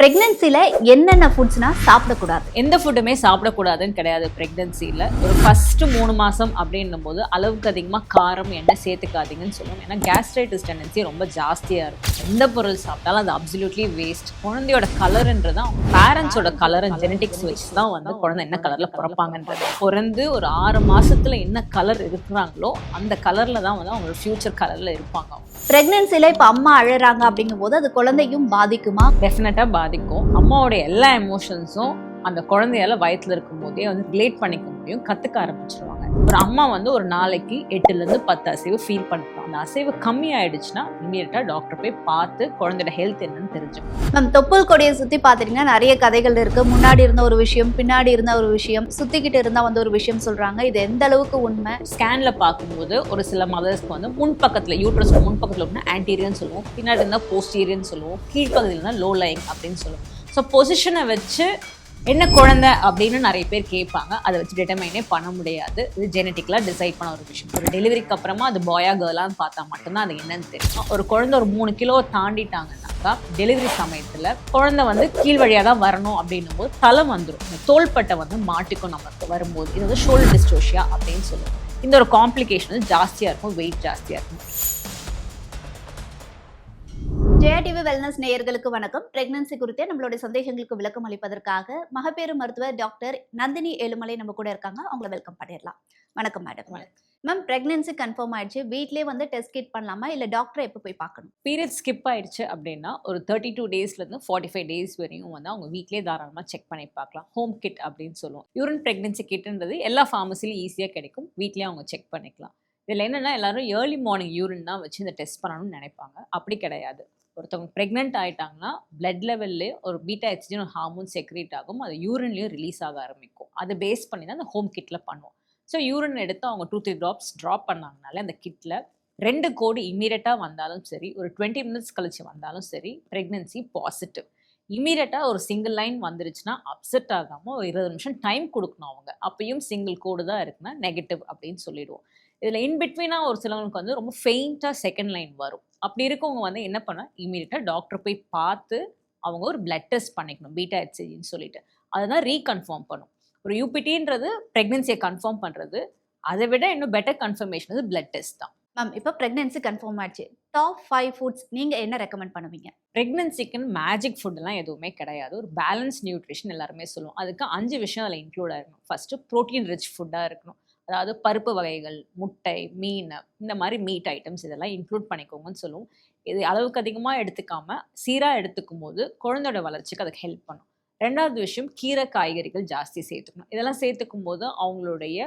பிரெக்னன்சில என்னென்ன ஃபுட்ஸ்னா சாப்பிடக்கூடாது? எந்த ஃபுட்டுமே சாப்பிடக்கூடாதுன்னு கிடையாது. பிரெக்னன்சியில் ஒரு ஃபஸ்ட்டு 3 மாதம் அப்படின்னும் போது அளவுக்கு அதிகமாக காரம் எண்ணெய் சேர்த்துக்காதீங்கன்னு சொல்லுவோம். ஏன்னா கேஸ்ட்ரைட்டிஸ் டெண்டன்சி ரொம்ப ஜாஸ்தியாக இருக்கும். எந்த பொருள் சாப்பிட்டாலும் அது அப்சல்யூட்லி வேஸ்ட். குழந்தையோட கலர்ன்றது அவங்க பேரண்ட்ஸோட கலர் அண்ட் ஜெனட்டிக்ஸ் வச்சு தான் வந்து குழந்தை என்ன கலரில் பிறப்பாங்கன்றது. பிறந்து ஒரு 6 மாதத்தில் என்ன கலர் இருக்கிறாங்களோ அந்த கலரில் தான் வந்து அவங்களோட ஃபியூச்சர் கலரில் இருப்பாங்க. பிரெக்னன்சில இப்ப அம்மா அழறாங்க அப்படிங்கும் போது அது குழந்தையும் பாதிக்குமா? டெஃபினட்டாக பாதிக்கும். அம்மாவோட எல்லா எமோஷன்ஸும் அந்த குழந்தையால வயிற்றுல இருக்கும் போதே வந்து ரிலேட் பண்ணிக்க முடியும், கற்றுக்க ஆரம்பிச்சிருவாங்க. ஒரு அம்மா வந்து ஒரு நாளைக்கு 8லேருந்து 10 அசைவு ஃபீல் பண்ணுறோம். அந்த அசைவு கம்மி ஆயிடுச்சுன்னா இமீடியட்டாக டாக்டர் போய் பார்த்து குழந்தையோட ஹெல்த் என்னன்னு தெரிஞ்சுக்கணும். மேம், தொப்புள் கொடியை சுற்றி பார்த்துட்டிங்கன்னா நிறைய கதைகள் இருக்கு. முன்னாடி இருந்த ஒரு விஷயம், பின்னாடி இருந்த ஒரு விஷயம், சுற்றிக்கிட்டு இருந்தால் வந்து ஒரு விஷயம் சொல்கிறாங்க. இது எந்த அளவுக்கு உண்மை? ஸ்கேனில் பார்க்கும்போது ஒரு சில மதர்ஸ்க்கு வந்து முன்பக்கத்தில் யூட்ரஸ்க்கு முன்பக்கத்தில் அப்படின்னா ஆன்டீரியர்னு சொல்லுவோம், பின்னாடி இருந்தால் போஸ்டீரியர்னு சொல்லுவோம், கீழ்ப்பகுதியில் இருந்தால் லோ லைங் அப்படின்னு சொல்லுவோம். ஸோ பொசிஷனை வச்சு என்ன குழந்தை அப்படின்னு நிறைய பேர் கேட்பாங்க. அதை வச்சு டிட்டர்மைனே பண்ண முடியாது. இது ஜெனட்டிக்கலாக டிசைட் பண்ண ஒரு விஷயம். ஒரு டெலிவரிக்கு அப்புறமா அது பாயா கேர்லான்னு பார்த்தா மட்டும்தான் அது என்னன்னு தெரியும். ஒரு குழந்தை ஒரு 3 கிலோ தாண்டிட்டாங்கன்னாக்கா டெலிவரி சமயத்தில் குழந்தை வந்து கீழ் வழியாக தான் வரணும் அப்படின்னும் போது தலை வந்துடும். இந்த தோள்பட்டை வந்து மாட்டிக்கும் நமக்கு வரும்போது. இது வந்து ஷோல்டர் டிஸ்டோஷியா அப்படின்னு சொல்லுவோம். இந்த ஒரு காம்ப்ளிகேஷன் வந்து ஜாஸ்தியாக இருக்கும், வெயிட் ஜாஸ்தியாக இருக்கும். ஜெயா டிவி வெல்னஸ் நேயர்களுக்கு வணக்கம். பிரெக்னன்சி குறித்தே நம்மளுடைய சந்தேகங்களுக்கு விளக்கம் அளிப்பதற்காக மகப்பேறு மருத்துவர் டாக்டர் நந்தினி ஏழுமலை நம்ம கூட இருக்காங்க. அவங்கள வெல்கம் பண்ணிடலாம். வணக்கம் மேடம். மேம், பிரெக்னன்சி கன்ஃபார்ம் ஆயிடுச்சு, வீட்லயே வந்து டெஸ்ட் கிட் பண்ணலாமா இல்ல டாக்டரை எப்போ போய் பார்க்கணும்? பீரியட் ஸ்கிப் ஆயிடுச்சு அப்படின்னா ஒரு 32 டேஸ்லேருந்து 45 டேஸ் வரையும் வந்து அவங்க வீட்லேயே தாராளமாக செக் பண்ணி பார்க்கலாம். ஹோம் கிட் அப்படின்னு சொல்லுவோம். யூரின் ப்ரெக்னன்சி கிட்ன்றது எல்லா ஃபார்மசிலையும் ஈஸியாக கிடைக்கும். வீட்லேயே அவங்க செக் பண்ணிக்கலாம். இதில் என்னென்னா எல்லாரும் ஏர்லி மார்னிங் யூரின் தான் வச்சு இந்த டெஸ்ட் பண்ணணும்னு நினைப்பாங்க. அப்படி கிடையாது. ஒருத்தவங்க ப்ரெக்னென்ட் ஆகிட்டாங்கன்னா பிளட் லெவல்லே ஒரு பீட்டா எக்ஸிஜன் ஒரு ஹார்மோன் செக்ரேட் ஆகும். அது யூரின்லேயும் ரிலீஸ் ஆக ஆரம்பிக்கும். அதை பேஸ் பண்ணி தான் அந்த ஹோம் கிட்டில் பண்ணுவோம். ஸோ யூரின் எடுத்து அவங்க 2-3 ட்ராப்ஸ் ட்ராப் பண்ணாங்கனாலே அந்த கிட்டில் 2 கோடு இமீடியட்டாக வந்தாலும் சரி, ஒரு 20 மினிட்ஸ் கழிச்சு வந்தாலும் சரி, ப்ரெக்னென்சி பாசிட்டிவ். இமீடியட்டாக ஒரு சிங்கிள் லைன் வந்துருச்சுன்னா அப்செட் ஆகாமல் ஒரு 20 நிமிஷம் டைம் கொடுக்கணும் அவங்க. அப்பயும் சிங்கிள் கோடு தான் இருக்குன்னா நெகட்டிவ் அப்படின்னு சொல்லிடுவோம். இதில் இன்பிட்வீனாக ஒரு சிலவங்களுக்கு வந்து ரொம்ப ஃபெயிண்ட்டாக செகண்ட் லைன் வரும். அப்படி இருக்கவங்க வந்து என்ன பண்ணால் இமீடியட்டாக டாக்டர் போய் பார்த்து அவங்க ஒரு பிளட் டெஸ்ட் பண்ணிக்கணும், பீட்டா ஹெச்சின்னு சொல்லிட்டு. அதுதான் ரீகன்ஃபார்ம் பண்ணும். ஒரு யூபிடின்றது ப்ரெக்னென்சியை கன்ஃபார்ம் பண்ணுறது. அதை விட இன்னும் பெட்டர் கன்ஃபர்மேஷன் வந்து பிளட் டெஸ்ட் தான். மேம், இப்போ பிரெக்னன்சி கன்ஃபார்ம் ஆயிடுச்சு, டாப் 5 ஃபுட்ஸ் நீங்கள் என்ன ரெக்கமெண்ட் பண்ணுவீங்க? ப்ரெக்னன்சிக்குன்னு மேஜிக் ஃபுட்டெல்லாம் எதுவுமே கிடையாது. ஒரு பேலன்ஸ் நியூட்ரிஷன் எல்லாருமே சொல்லுவோம். அதுக்கு 5 விஷயம் அதில் இன்க்ளூட் ஆகிருக்கணும். ஃபஸ்ட்டு ப்ரோட்டீன் ரிச் ஃபுட்டாக இருக்கணும். அதாவது பருப்பு வகைகள், முட்டை, மீன், இந்த மாதிரி மீட் ஐட்டம்ஸ் இதெல்லாம் இன்க்ளூட் பண்ணிக்கோங்கன்னு சொல்லுவோம். இது அளவுக்கு அதிகமாக எடுத்துக்காமல் சீராக எடுத்துக்கும் போது குழந்தையோட வளர்ச்சிக்கு அதுக்கு ஹெல்ப் பண்ணும். 2வது விஷயம், கீரை காய்கறிகள் ஜாஸ்தி சேர்த்துக்கணும். இதெல்லாம் சேர்த்துக்கும் போது அவங்களுடைய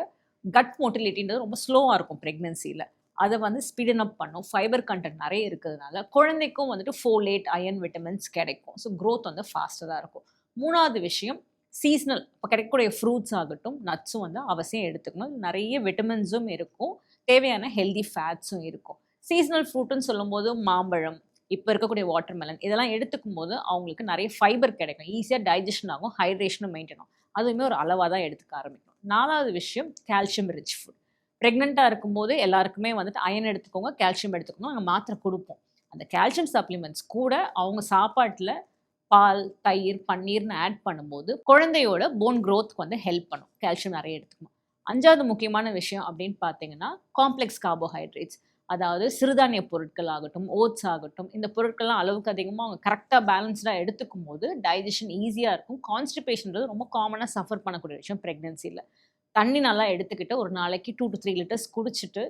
கட் மோட்டிலிட்டின்றது ரொம்ப ஸ்லோவாக இருக்கும் ப்ரெக்னன்சியில். அதை வந்து ஸ்பீடன் அப் பண்ணும். ஃபைபர் கண்டென்ட் நிறைய இருக்கிறதுனால குழந்தைக்கும் வந்துட்டு ஃபோலேட், அயன், விட்டமின்ஸ் கிடைக்கும். ஸோ க்ரோத் வந்து ஃபாஸ்ட்டாக இருக்கும். 3வது விஷயம், சீஸ்னல் இப்போ கிடைக்கக்கூடிய ஃப்ரூட்ஸ் ஆகட்டும், நட்ஸும் வந்து அவசியம் எடுத்துக்கணும். நிறைய விட்டமின்ஸும் இருக்கும், தேவையான ஹெல்தி ஃபேட்ஸும் இருக்கும். சீஸ்னல் ஃப்ரூட்டுன்னு சொல்லும்போது மாம்பழம், இப்போ இருக்கக்கூடிய வாட்டர்மெலன், இதெல்லாம் எடுத்துக்கும் போது அவங்களுக்கு நிறைய ஃபைபர் கிடைக்கும், ஈஸியாக டைஜஷன் ஆகும், ஹைட்ரேஷனும் மெயின்டைன் ஆகும். அதுவுமே ஒரு அளவாக தான் எடுத்துக்க ஆரம்பிக்கும். 4வது விஷயம், கால்சியம் ரிச் ஃபுட். ப்ரெக்னெண்ட்டாக இருக்கும்போது எல்லாருக்குமே வந்துட்டு அயன் எடுத்துக்கோங்க, கால்சியம் எடுத்துக்கணும், நாங்கள் மாத்திரை கொடுப்போம். அந்த கால்சியம் சப்ளிமெண்ட்ஸ் கூட அவங்க சாப்பாட்டில் பால், தயிர், பன்னீர்னு ஆட் பண்ணும்போது குழந்தையோட போன் க்ரோத்துக்கு வந்து ஹெல்ப் பண்ணும். கால்சியம் நிறைய எடுத்துக்கணும். 5வது முக்கியமான விஷயம் அப்படின்னு பார்த்தீங்கன்னா காம்ப்ளெக்ஸ் கார்போஹைட்ரேட்ஸ். அதாவது சிறுதானிய பொருட்கள் ஆகட்டும், ஓட்ஸ் ஆகட்டும், இந்த பொருட்கள்லாம் அளவுக்கு அதிகமாக அவங்க கரெக்டாக பேலன்ஸ்டாக எடுத்துக்கும் போது டைஜஷன் ஈஸியாக இருக்கும். கான்ஸ்டிபேஷன்றது ரொம்ப காமனாக சஃபர் பண்ணக்கூடிய விஷயம் ப்ரெக்னென்சியில். தண்ணி நல்லா எடுத்துக்கிட்டு ஒரு நாளைக்கு 2 to 3 லிட்டர்ஸ் குடிச்சிட்டு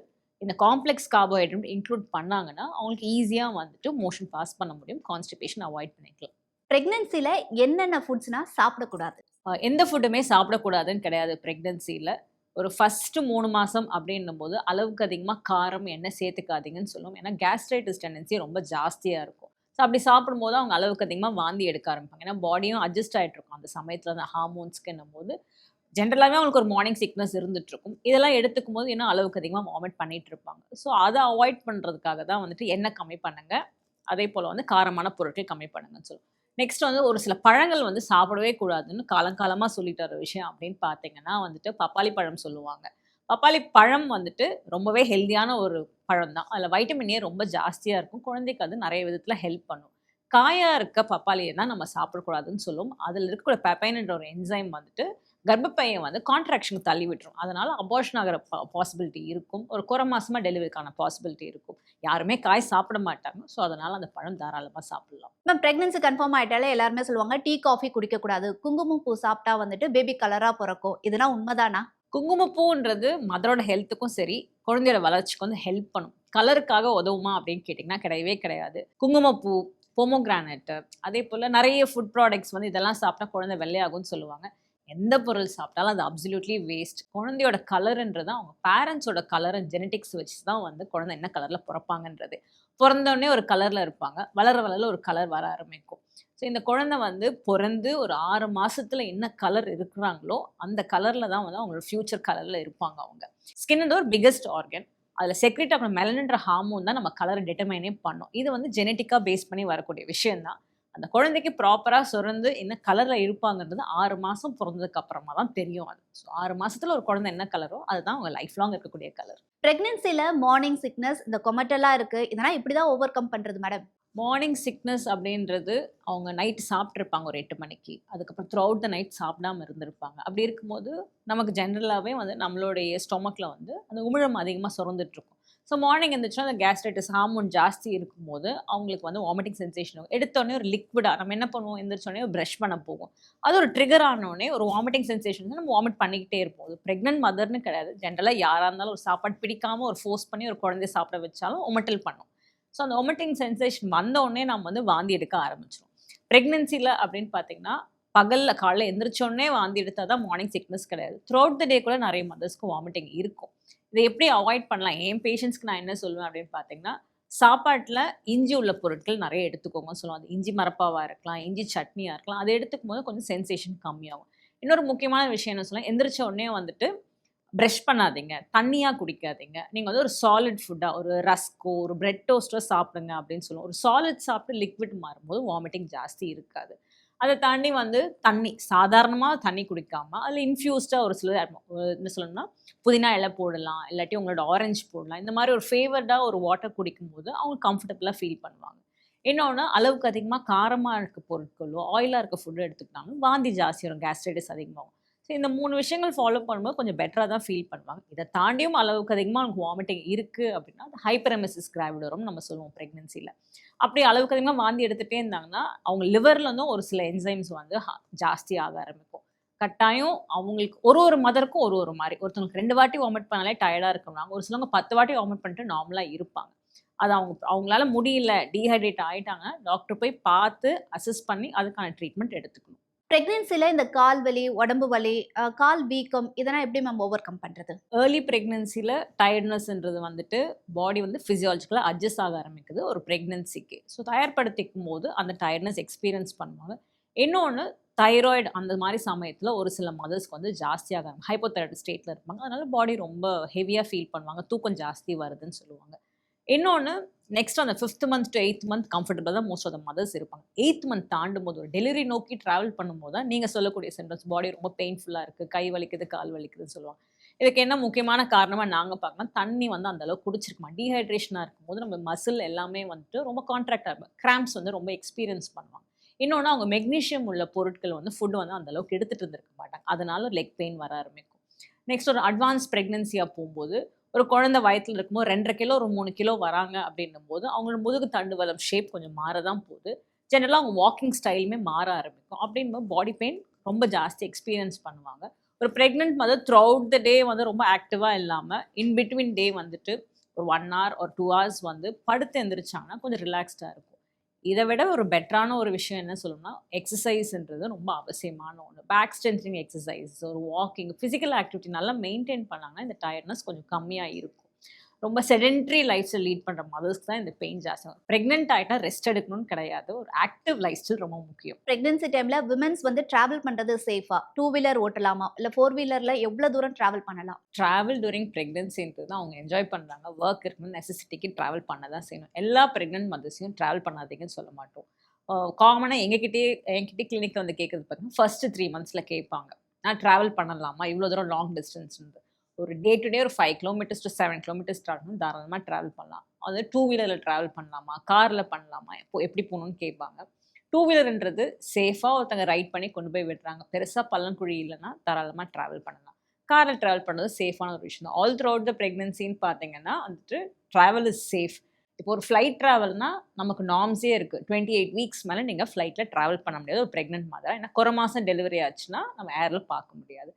இந்த காம்ப்ளெக்ஸ் கார்போஹைட்ரேட் இன்க்ளூட் பண்ணாங்கன்னா அவங்களுக்கு ஈஸியாக வந்துட்டு மோஷன் பாஸ் பண்ண முடியும், கான்ஸ்டிபேஷன் அவாய்ட் பண்ணிக்கலாம். பிரெக்னன்சில என்னென்ன ஃபுட்ஸ்னா சாப்பிடக்கூடாது? எந்த ஃபுட்டுமே சாப்பிடக்கூடாதுன்னு கிடையாது. ப்ரெக்னன்சியில் ஒரு ஃபஸ்ட்டு 3 மாதம் அப்படின்னும் போது அளவுக்கு அதிகமாக காரம் எண்ணெய் சேர்த்துக்காதீங்கன்னு சொல்லுவோம். ஏன்னா கேஸ்ட்ரைட்டிஸ் டெண்டன்சி ரொம்ப ஜாஸ்தியாக இருக்கும். ஸோ அப்படி சாப்பிடும்போது அவங்க அளவுக்கு அதிகமாக வாந்தி எடுக்க ஆரம்பிப்பாங்க. ஏன்னா பாடியும் அட்ஜஸ்ட் ஆகிட்டு இருக்கும் அந்த சமயத்தில் அந்த ஹார்மோன்ஸ்க்குன்னும் போது. ஜென்ரலாகவே அவங்களுக்கு ஒரு மார்னிங் சிக்னஸ் இருந்துகிட்ருக்கும். இதெல்லாம் எடுத்துக்கும் போது இன்னும் அளவுக்கு அதிகமாக வாமிட் பண்ணிகிட்டு இருப்பாங்க. ஸோ அதை அவாய்ட் பண்ணுறதுக்காக தான் வந்துட்டு எண்ணெய் கம்மி பண்ணுங்க, அதே போல் வந்து காரமான பொருட்கள் கம்மி பண்ணுங்கன்னு சொல்லுவோம். நெக்ஸ்ட் வந்து ஒரு சில பழங்கள் வந்து சாப்பிடவே கூடாதுன்னு காலங்காலமாக சொல்லிட்டு வர விஷயம் அப்படின்னு பார்த்தீங்கன்னா வந்துட்டு பப்பாளி பழம் சொல்லுவாங்க. பப்பாளி பழம் வந்துட்டு ரொம்பவே ஹெல்தியான ஒரு பழம் தான். அதில் வைட்டமின் ஏ ரொம்ப ஜாஸ்தியாக இருக்கும். குழந்தைக்கு அது நிறைய விதத்தில் ஹெல்ப் பண்ணும். காயா இருக்க பப்பாளியை தான் நம்ம சாப்பிடக்கூடாதுன்னு சொல்லுவோம். அதில் இருக்கக்கூடிய பெப்பைன்ன்ற ஒரு என்சைம் வந்துட்டு கர்ப்பப்பையை வந்து கான்ட்ராக்ஷனுக்கு தள்ளி விட்டுரும். அதனால அபார்ஷன் ஆகிற பாசிபிலிட்டி இருக்கும். ஒரு குறை மாசமா டெலிவரிக்கான பாசிபிலிட்டி இருக்கும். யாருமே காய் சாப்பிட மாட்டாங்க. ஸோ அதனால அந்த பழம் தாராளமா சாப்பிடலாம். மேம் பிரெக்னன்சி கன்ஃபார்ம் ஆயிட்டாலே எல்லாருமே சொல்லுவாங்க டீ காஃபி குடிக்க கூடாது, குங்குமப்பூ சாப்பிட்டா வந்துட்டு பேபி கலரா பிறக்கும், இதெல்லாம் உண்மைதானா? குங்குமப்பூன்றது மதரோட ஹெல்த்துக்கும் சரி, குழந்தையோட வளர்ச்சிக்கும் வந்து ஹெல்ப் பண்ணும். கலருக்காக உதவுமா அப்படின்னு கேட்டிங்கன்னா கிடையவே கிடையாது. குங்குமப்பூ, பொமோகிரானேட், அதே போல் நிறைய ஃபுட் ப்ராடக்ட்ஸ் வந்து இதெல்லாம் சாப்பிட்டா குழந்தை வெள்ளையாகும்னு சொல்லுவாங்க. எந்த பொருள் சாப்பிட்டாலும் அது அப்சல்யூட்லி வேஸ்ட். குழந்தையோட கலருன்றது அவங்க பேரண்ட்ஸோட கலர் அண்ட் ஜெனட்டிக்ஸ் வச்சு தான் வந்து குழந்தை என்ன கலரில் பிறப்பாங்கன்றது. பிறந்தோடனே ஒரு கலரில் இருப்பாங்க, வளர வளர ஒரு கலர் வர ஆரம்பிக்கும். ஸோ இந்த குழந்தை வந்து பிறந்து ஒரு 6 மாசத்துல என்ன கலர் இருக்கிறாங்களோ அந்த கலரில் தான் வந்து அவங்களோட ஃபியூச்சர் கலரில் இருப்பாங்க அவங்க. ஸ்கின் வந்து ஒரு பிக்கஸ்ட் ஆர்கன். அதில் செக்ரெட் ஆகிற மெலனின்ற ஹார்மோன் தான் நம்ம கலரை டிட்டர்மைனே பண்ணும். இது வந்து ஜெனட்டிக்காக பேஸ் பண்ணி வரக்கூடிய விஷயம்தான். அந்த குழந்தைக்கு ப்ராப்பராக சுரந்து என்ன கலரில் இருப்பாங்கன்றது 6 மாதம் பிறந்ததுக்கு அப்புறமா தான் தெரியும் அது. ஸோ 6 மாசத்துல ஒரு குழந்தை என்ன கலரோ அதுதான் அவங்க லைஃப் லாங் இருக்கக்கூடிய கலர். பிரெக்னன்சில மார்னிங் சிக்னஸ், இந்த கொமட்டெல்லாம் இருக்கு, இதெல்லாம் இப்படிதான் ஓவர் கம் பண்றது மேடம்? மார்னிங் சிக்னஸ் அப்படின்றது அவங்க நைட்டு சாப்பிட்ருப்பாங்க ஒரு 8 மணிக்கு. அதுக்கப்புறம் த்ரூ அவுட் த நைட் சாப்பிடாம இருந்திருப்பாங்க. அப்படி இருக்கும்போது நமக்கு ஜென்ரலாகவே வந்து நம்மளுடைய ஸ்டொமக்கில் வந்து அந்த உமிழம் அதிகமாக சுரந்துட்டுருக்கும். ஸோ மார்னிங் எழுந்திரிச்சா அந்த கேஸ்ட்ரைட்டிஸ் ஹார்மோன் ஜாஸ்தி இருக்கும்போது அவங்களுக்கு வந்து வாமிட்டிங் சென்சேஷன் ஆகும். எடுத்தோடனே ஒரு லிக்விடாக நம்ம என்ன பண்ணுவோம், எந்திரிச்சோடனே ஒரு ப்ரஷ் பண்ண போவோம். அது ஒரு ட்ரிகர் ஆனோடனே ஒரு வாமிட்டிங் சென்சேஷன் வந்து நம்ம வாமிட் பண்ணிக்கிட்டே இருப்போம். ப்ரெக்னென்ட் மதர்னு கிடையாது, ஜென்ரலாக யாராக இருந்தாலும் ஒரு சாப்பாடு பிடிக்காமல் ஒரு ஃபோர்ஸ் பண்ணி ஒரு குழந்தைய சாப்பிட வச்சாலும் ஒமட்டல் பண்ணும். ஸோ அந்த ஒமிட்டிங் சென்சேஷன் வந்தோடனே நம்ம வந்து வாந்தி எடுக்க ஆரம்பிச்சிடும். ப்ரெக்னென்சியில் அப்படின்னு பார்த்தீங்கன்னா பகலில் காலையில் எந்திரிச்சோடனே வாந்தி எடுத்தால் தான் மார்னிங் சிக்னஸ் கிடையாது. த்ரூ அவுட் த டே கூட நிறைய மதர்ஸ்க்கு வாமிட்டிங் இருக்கும். இதை எப்படி அவாய்ட் பண்ணலாம், என் பேஷண்ட்ஸ்க்கு நான் என்ன சொல்லுவேன் அப்படின்னு பார்த்தீங்கன்னா, சாப்பாட்டில் இஞ்சி உள்ள பொருட்கள் நிறைய எடுத்துக்கோங்கன்னு சொல்லுவாங்க. அது இஞ்சி மரப்பாவாக இருக்கலாம், இஞ்சி சட்னியாக இருக்கலாம். அதை எடுத்துக்கும் போது கொஞ்சம் சென்சேஷன் கம்மியாகும். இன்னொரு முக்கியமான விஷயம் என்ன சொல்லுவேன், எந்திரிச்ச உடனே வந்துட்டு ப்ரஷ் பண்ணாதீங்க, தண்ணியாக குடிக்காதீங்க. நீங்கள் வந்து ஒரு சாலிட் ஃபுட்டாக ஒரு ரஸ்கோ ஒரு பிரெட் டோஸ்ட்டோ சாப்பிடுங்க அப்படின்னு சொல்லுவோம். ஒரு சாலிட் சாப்பிட்டு லிக்விட் மாறும்போது வாமிட்டிங் ஜாஸ்தி இருக்காது. அதை தாண்டி வந்து தண்ணி சாதாரணமாக தண்ணி குடிக்காமல் அதில் இன்ஃப்யூஸ்டாக ஒரு சில என்ன சொல்லணும்னா புதினா இலை போடலாம், இல்லாட்டி உங்களோட ஆரஞ்சு போடலாம். இந்த மாதிரி ஒரு ஃபேவர்டாக ஒரு வாட்டர் குடிக்கும்போது அவங்க கம்ஃபர்டபுளாக ஃபீல் பண்ணுவாங்க. இன்னொன்று, அளவுக்கு அதிகமாக காரமாக இருக்க பொருட்களோ ஆயிலாக இருக்க ஃபுட்டோ எடுத்துக்கிட்டாலும் வாந்தி ஜாஸ்தி வரும், கேஸ்ட்ரைட்டிஸ் அதிகமாகும். ஸோ இந்த 3 விஷயங்கள் ஃபாலோ பண்ணும்போது கொஞ்சம் பெட்டராக தான் ஃபீல் பண்ணுவாங்க. இதை தாண்டியும் அளவுக்கு அதிகமாக நமக்கு வாமிட்டிங் இருக்குது அப்படின்னா அது ஹைப்பரெமெசிஸ் கிராவிடோரம்னு நம்ம சொல்லுவோம் ப்ரெக்னென்சியில். அப்படி அளவுக்கு அதிகமாக வாந்தி எடுத்துகிட்டே இருந்தாங்கன்னா அவங்க லிவர்லேருந்தும் ஒரு சில என்சைம்ஸ் வந்து ஜாஸ்தி ஆக ஆரம்பிக்கும். கட்டாயம் அவங்களுக்கு ஒரு ஒரு மதருக்கும் ஒரு ஒரு மாதிரி, ஒருத்தவங்களுக்கு 2 வாட்டி வாமிட் பண்ணாலே டயர்டாக இருக்கிறாங்க, ஒரு சிலவங்க 10 வாட்டி வாமிட் பண்ணிட்டு நார்மலாக இருப்பாங்க. அது அவங்களால முடியல, டீஹைட்ரேட் ஆகிட்டாங்கன்னா டாக்டர் போய் பார்த்து அசஸ் பண்ணி அதுக்கான ட்ரீட்மெண்ட் எடுத்துக்கணும். பிரெக்னன்சில இந்த கால் வலி, உடம்பு வலி, கால் வீக்கம், இதெல்லாம் எப்படி மேம் ஓவர் கம் பண்றது? ஏர்லி ப்ரெக்னன்சியில் டயர்ட்னஸ்ன்றது வந்துட்டு பாடி வந்து ஃபிசியாலஜிக்கலாக அட்ஜஸ்ட் ஆக ஆரம்பிக்குது ஒரு ப்ரெக்னன்சிக்கு. ஸோ தயார்படுத்திக்கும் போது அந்த டயர்ட்னஸ் எக்ஸ்பீரியன்ஸ் பண்ணுவாங்க. இன்னொன்று, தைராய்டு அந்த மாதிரி சமயத்தில் ஒரு சில மதர்ஸ்க்கு வந்து ஜாஸ்தியாக ஹைப்போதைராய்டு ஸ்டேட்டில் இருப்பாங்க. அதனால பாடி ரொம்ப ஹெவியாக ஃபீல் பண்ணுவாங்க, தூக்கம் ஜாஸ்தி வருதுன்னு சொல்லுவாங்க. இன்னொன்று, நெக்ஸ்ட் அந்த 5th month to 8th month கம்ஃபர்டபுளாக தான் மோஸ்ட் ஆஃப் த மதர்ஸ் இருப்பாங்க. 8th மந்த் தாண்டும் போது ஒரு டெலிவரி நோக்கி ட்ராவல் பண்ணும்போது தான் நீங்கள் சொல்லக்கூடிய சிம்டம்ஸ், பாடி ரொம்ப பெயின்ஃபுல்லாக இருக்குது, கை வலிக்குது, கால் வலிக்குதுன்னு சொல்லுவாங்க. இதுக்கு என்ன முக்கியமான காரணமாக நாங்கள் பார்க்கணும், தண்ணி வந்து அந்தளவுக்கு குடிச்சிருக்குமா. டீஹைட்ரேஷனாக இருக்கும்போது நம்ம மசில் எல்லாமே வந்துட்டு ரொம்ப கான்ட்ராக்டாக இருக்கும், கிராம்ப்ஸ் வந்து ரொம்ப எக்ஸ்பீரியன்ஸ் பண்ணுவாங்க. இன்னொன்று, அவங்க மெக்னீஷியம் உள்ள பொருட்கள் வந்து ஃபுட்டு வந்து அந்தளவுக்கு எடுத்துகிட்டு இருந்திருக்க மாட்டாங்க, அதனால லெக் பெயின் வர ஆரம்பிக்கும். நெக்ஸ்ட், ஒரு அட்வான்ஸ் ப்ரெக்னன்சியாக போகும்போது ஒரு குழந்தை வயத்தில் இருக்கும்போது 2.5 கிலோ ஒரு 3 கிலோ வராங்க அப்படின்னும் போது அவங்களோட முதுகு தண்டுவலம் ஷேப் கொஞ்சம் மாறதான் போகுது. ஜென்ரலாக அவங்க வாக்கிங் ஸ்டைலுமே மாற ஆரம்பிக்கும். அப்படின்போது பாடி பெயின் ரொம்ப ஜாஸ்தி எக்ஸ்பீரியன்ஸ் பண்ணுவாங்க. ஒரு pregnant mother throughout the day வந்து ரொம்ப ஆக்டிவாக இல்லாமல் இன் பிட்வீன் டே வந்துட்டு ஒரு 1 hour or 2 hours வந்து படுத்து எந்திரிச்சாங்கன்னா கொஞ்சம் ரிலாக்ஸ்டாக இருக்கும். இதை விட ஒரு பெட்டரான ஒரு விஷயம் என்ன சொல்லணும்னா, எக்ஸசைஸ்ன்றது ரொம்ப அவசியமான ஒன்று. பேக் ஸ்ட்ரென்த்னிங் எக்ஸசைஸ், ஒரு வாக்கிங், ஃபிசிக்கல் ஆக்டிவிட்டி நல்லா மெயின்டைன் பண்ணாங்கன்னா இந்த டயர்ட்னஸ் கொஞ்சம் கம்மியாக இருக்கும். ரொம்ப செடென்ட்ரி லைஃப் ஸ்டைல் லீட் பண்ணுற மதர்ஸ்க்கு தான் இந்த பெயின் ஜாஸ்தி ஆகும். ப்ரெக்னென்ட் ஆகிட்டா ரெஸ்ட் எடுக்கணும்னு கிடையாது, ஒரு ஆக்டிவ் லைஃப் ஸ்டைல் ரொம்ப முக்கியம். பிரெக்னன்சி டைம்ல விமென்ஸ் வந்து டிராவல் பண்றது சேஃபா? 2 வீலர் ஓட்டலாமா, இல்லை 4 வீலர்ல எவ்வளவு தூரம் டிராவல் பண்ணலாம்? ட்ராவல் டூரிங் ப்ரெக்னன்சின்றது அவங்க என்ஜாய் பண்ணுறாங்க, ஒர்க் இருக்குன்னு நெசசிட்டிக்கு ட்ராவல் பண்ண தான் செய்யணும். எல்லா ப்ரெக்னென்ட் மதர்ஸையும் ட்ராவல் பண்ணாதீங்கன்னு சொல்ல மாட்டோம். காமனாக என்கிட்டே கிளினிக்கில் வந்து கேட்குறது பார்த்தீங்கன்னா ஃபர்ஸ்ட் 3 months கேட்பாங்க, நான் ட்ராவல் பண்ணலாமா, இவ்வளோ தூரம் லாங் டிஸ்டன்ஸ்ன்றது. ஒரு டே டு டே ஒரு 5 கிலோமீட்டர்ஸ் டு 7 கிலோமீட்டர்ஸ் ட்ராவல் தாராளமாக ட்ராவல் பண்ணலாம். அது 2 வீலரில் ட்ராவல் பண்ணலாமா, காரில் பண்ணலாமா, இப்போ எப்படி போகணும்னு கேட்பாங்க. 2 வீலர்ன்றது சேஃபாக ஒருத்தங்க ரைட் பண்ணி கொண்டு போய் விடுறாங்க. பெருசாக பள்ளங்குழி இல்லைன்னா தாராளமாக ட்ராவல் பண்ணலாம். காரில் ட்ராவல் பண்ணுறது சேஃபான ஒரு விஷயம் தான். ஆல் த்ரூ அவுட் த ப்ரெக்னென்சின்னு பார்த்தீங்கன்னா வந்துட்டு ட்ராவல் இஸ் சேஃப். இப்போ ஒரு ஃப்ளைட் ட்ராவல்னா நமக்கு நார்ம்ஸே இருக்குது. 28 வீக்ஸ் மேலே நீங்கள் ஃப்ளைட்டில் ட்ராவல் பண்ண முடியாது ஒரு ப்ரெக்னென்ட் மதர். ஏன்னா குறை மாதம் டெலிவரி ஆச்சுன்னா நம்ம ஏரில் பார்க்க முடியாது.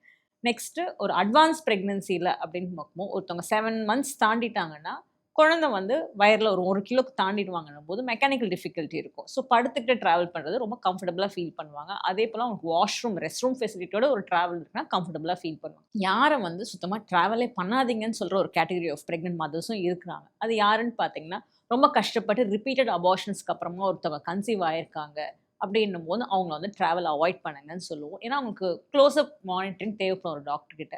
நெக்ஸ்ட்டு ஒரு அட்வான்ஸ் ப்ரெக்னென்சியில் அப்படின்னு பார்க்கும்போது ஒருத்தவங்க 7 மந்த்ஸ் தாண்டிட்டாங்கன்னா குழந்தை வந்து வயரில் ஒரு 1 கிலோக்கு தாண்டிடுவாங்கன்னும் போது மெக்கானிக்கல் டிஃபிகல்ட்டி இருக்கும். ஸோ படுத்துக்கிட்டு ட்ராவல் பண்ணுறது ரொம்ப கம்ஃபர்டபுளாக ஃபீல் பண்ணுவாங்க. அதே போல் அவங்களுக்கு வாஷ்ரூம் ரெஸ்ட் ரூம் ஃபெசிலிட்டியோட ஒரு ட்ராவல் இருக்குன்னா கம்ஃபர்டபுளாக ஃபீல் பண்ணுவாங்க. யாரை வந்து சுத்தமாக ட்ராவலே பண்ணாதீங்கன்னு சொல்கிற ஒரு கேட்டகரி ஆஃப் ப்ரெக்னென்ட் மதர்ஸும் இருக்கிறாங்க. அது யாருன்னு பார்த்தீங்கன்னா ரொம்ப கஷ்டப்பட்டு ரிப்பீட்டட் அபார்ஷன்ஸ்க்கு அப்புறமா ஒருத்தவங்க கன்சீவ் ஆயிருக்காங்க அப்படின்னும் போது அவங்கள வந்து ட்ராவல் அவாய்ட் பண்ணுங்கன்னு சொல்லுவோம். ஏன்னா அவங்களுக்கு க்ளோஸ்அப் மானிட்டரிங் தேவைப்படும் ஒரு டாக்டர்கிட்ட.